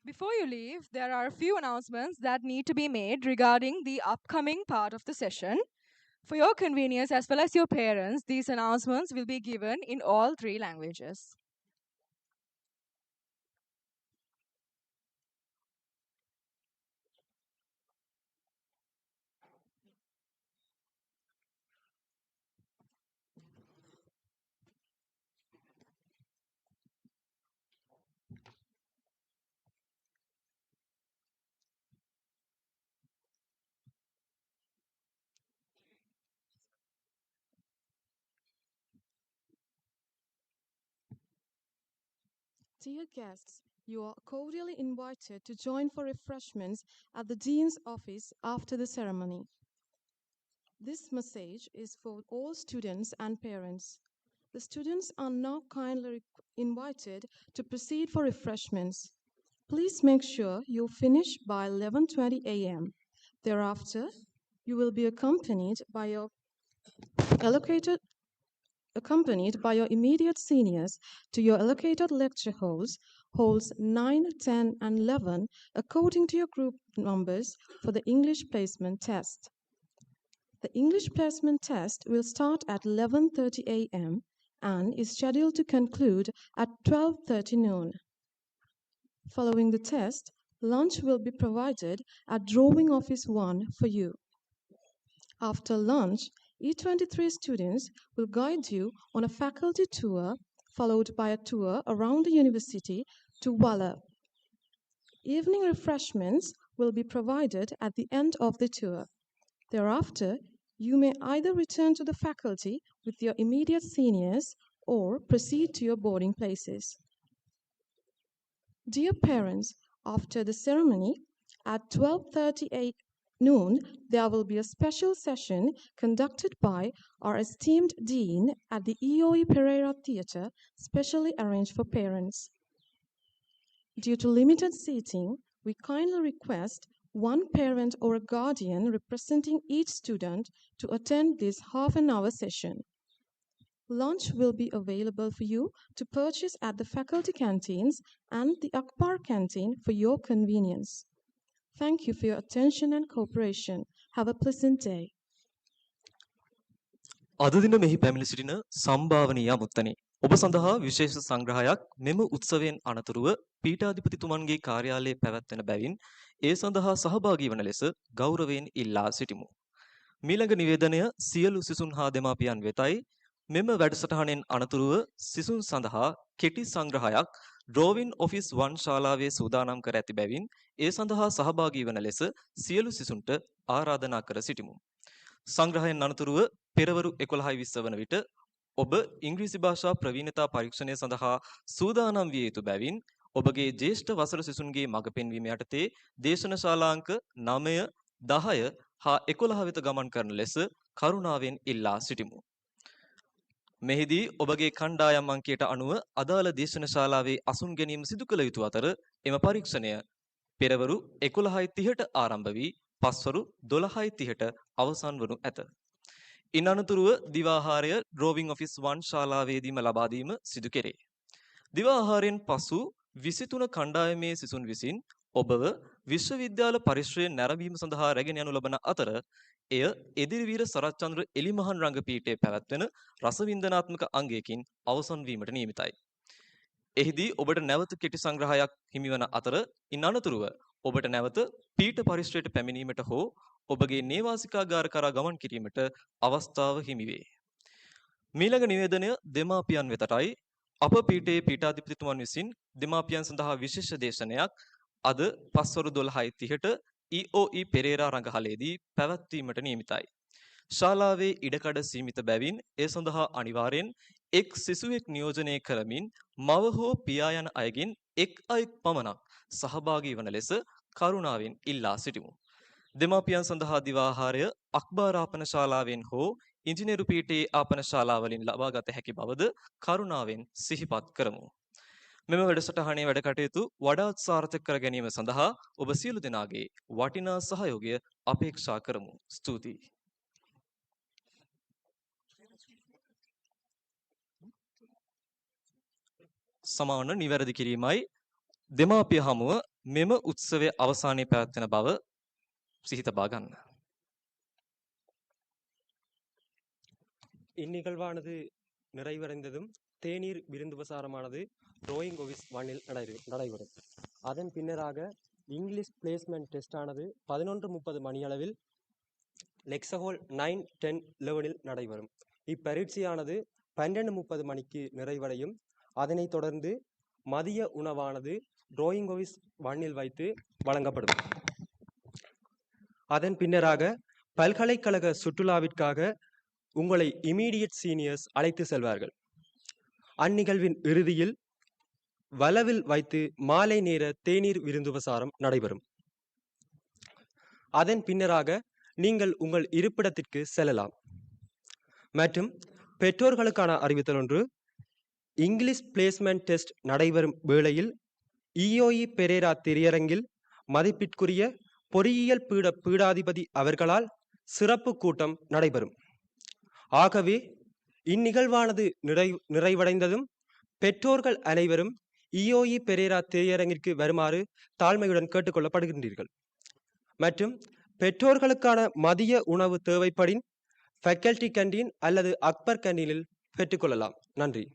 Before you leave, there are a few announcements that need to be made regarding the upcoming part of the session. For your convenience as well as your parents, these announcements will be given in all 3 languages. Dear guests, you are cordially invited to join for refreshments at the Dean's office after the ceremony. This message is for all students and parents. The students are now kindly invited to proceed for refreshments. Please make sure you finish by 11:20 a.m. Thereafter, you will be accompanied by your immediate seniors to your allocated lecture halls 9, 10, and 11, according to your group numbers for the English placement test. The English placement test will start at 11:30 a.m. and is scheduled to conclude at 12:30 noon. Following the test, lunch will be provided at Drawing Office 1 for you. After lunch, E23 students will guide you on a faculty tour, followed by a tour around the university to Walla. Evening refreshments will be provided at the end of the tour. Thereafter, you may either return to the faculty with your immediate seniors or proceed to your boarding places. Dear parents, after the ceremony, at 12:30 noon, there will be a special session conducted by our esteemed Dean at the EOE Pereira Theatre, specially arranged for parents. Due to limited seating, we kindly request one parent or a guardian representing each student to attend this half-an-hour session. Lunch will be available for you to purchase at the faculty canteens and the Akbar canteen for your convenience. Thank you for your attention and cooperation. Have a pleasant day. අද දින මෙහි පැමිණ සිටින සම්භාවනීය මුත්තනි ඔබ සඳහා විශේෂ සංග්‍රහයක් මෙම උත්සවයෙන් අනතුරුව පීඨාධිපතිතුමන්ගේ කාර්යාලයේ පැවැත්වෙන බැවින් ඒ සඳහා සහභාගී වන ලෙස ගෞරවයෙන් ඉල්ලා සිටිමු. මීළඟ නිවේදනය සියලු සිසුන් හා දෙමාපියන් වෙතයි. මෙම වැඩසටහනෙන් අනතුරුව සිසුන් සඳහා කෙටි සංග්‍රහයක් ඩ්‍රෝවින් ඔෆිස් 1 ශාලාවේ සූදානම් කර ඇති බැවින් ඒ සඳහා සහභාගී වන ලෙස සියලු සිසුන්ට ආරාධනා කර සිටිමු. සංග්‍රහයෙන් අනතුරුව පෙරවරු 11:20 වන විට ඔබ ඉංග්‍රීසි භාෂා ප්‍රවීණතා පරීක්ෂණය සඳහා සූදානම් විය යුතු බැවින් ඔබගේ ජ්‍යෙෂ්ඨ වසර සිසුන්ගේ මඟ පෙන්වීම යටතේ දේශන ශාලාංක 9, 10 හා 11 වෙත ගමන් කරන ලෙස කරුණාවෙන් ඉල්ලා සිටිමු. මෙහිදී ඔබගේ කණ්ඩායම් අංකයට අනුව අදාළ දේශන ශාලාවේ අසුන් ගැනීම සිදු කළ යුතු අතර එම පරීක්ෂණය පෙරවරු 11:30ට ආරම්භ වී පස්වරු 12:30ට අවසන් වනු ඇත. ඉන් අනතුරුව දිවාහාරය ඩ්‍රෝවින් ඔෆිස් 1 ශාලාවේදීම ලබා දීම සිදු කෙරේ. දිවාහාරයෙන් පසු 23 කණ්ඩායමේ සිසුන් විසින් ඔබව විශ්වවිද්‍යාල පරිශ්‍රයේ නැරඹීම සඳහා රැගෙන යනු ලබන අතර එය එදිරිවීර සරච්චන්ද්‍ර එලිමහන් රංගපීඨයේ පැවැත්වෙන රසවින්දනාත්මක අංගයකින් අවසන් වීමට නියමිතයි. එහිදී ඔබට නැවත කෙටි සංග්‍රහයක් හිමිවන අතර ඉන් අනතුරුව ඔබට නැවත පීඨ පරිශ්‍රයට පැමිණීමට හෝ ඔබගේ නේවාසිකාගාර කරා ගමන් කිරීමට අවස්ථාව හිමි වේ. මීළඟ නිවේදනය දෙමාපියන් වෙතටයි. අප පීඨයේ පීඨාධිපතිතුමන් විසින් දෙමාපියන් සඳහා විශේෂ දේශනයක් අද පස්වරු 12:30ට EOE පෙරේරා රඟහලේදී පැවැත්වීමට නියමිතයි. ශාලාවේ ඉඩකඩ සීමිත බැවින් ඒ සඳහා අනිවාර්යෙන් එක් සිසුවෙක් නියෝජනය කරමින් මව හෝ පියා යන අයගෙන් එක් අයෙක් පමණක් සහභාගී වන ලෙස කරුණාවෙන් ඉල්ලා සිටිමු. දෙමාපියන් සඳහා දිවාහාරය අක්බාරාපන ශාලාවෙන් හෝ ඉංජිනේරු පීඨයේ ආපන ශාලාවලින් ලබා ගත හැකි බවද කරුණාවෙන් සිහිපත් කරමු. මෙම වැඩසටහනේ වැඩ කටයුතු වඩාත් සාර්ථක කර ගැනීම සඳහා ඔබ සියලු දෙනාගේ වටිනා සහයෝගය අපේක්ෂා කරමු. ස්තුතියි. සමාන නිවැරදි කිරීමයි දෙමාපිය හමුව මෙම උත්සවයේ අවසානයේ පැවැත්වෙන බව සිහිතබා ගන්න. இந்நிகழ்வானது நிறைவடைந்ததும் தேநீர் விருந்துபசாரமானது ட்ராயிங் ஆஃபீஸ் 1-இல் நடைபெறும். அதன் பின்னராக இங்கிலீஷ் பிளேஸ்மெண்ட் டெஸ்ட் ஆனது 11:30 மணியளவில் லெக்சஹோல் 9, 10, 11-இல் நடைபெறும். இப்பரீட்சையானது 12:30 மணிக்கு நிறைவடையும். அதனைத் தொடர்ந்து மதிய உணவானது ட்ராயிங் ஆஃபீஸ் 1-இல் வைத்து வழங்கப்படும். அதன் பின்னராக பல்கலைக்கழக சுற்றுலாவிற்காக உங்களை இமீடியட் சீனியர்ஸ் அழைத்து செல்வார்கள். அந்நிகழ்வின் இறுதியில் வலவில் வைத்து மாலை நேர தேநீர் விருந்துபசாரம் நடைபெறும். அதன் பின்னராக நீங்கள் உங்கள் இருப்பிடத்திற்கு செல்லலாம். மற்றும் பெற்றோர்களுக்கான அறிவித்தல் ஒன்று, இங்கிலீஷ் பிளேஸ்மெண்ட் டெஸ்ட் நடைபெறும் வேளையில் EOE பெரேரா திரையரங்கில் மதிப்பிற்குரிய பொறியியல் பீடாதிபதி அவர்களால் சிறப்பு கூட்டம் நடைபெறும். ஆகவே இந்நிகழ்வானது நிறைவடைந்ததும் பெற்றோர்கள் அனைவரும் EOE பெரேரா திரையரங்கிற்கு வருமாறு தாழ்மையுடன் கேட்டுக்கொள்ளப்படுகின்றீர்கள். மற்றும் பெற்றோர்களுக்கான மதிய உணவு தேவைப்படின் ஃபேக்கல்டி கேண்டீன் அல்லது அக்பர் கேண்டீனில் பெற்றுக்கொள்ளலாம். நன்றி.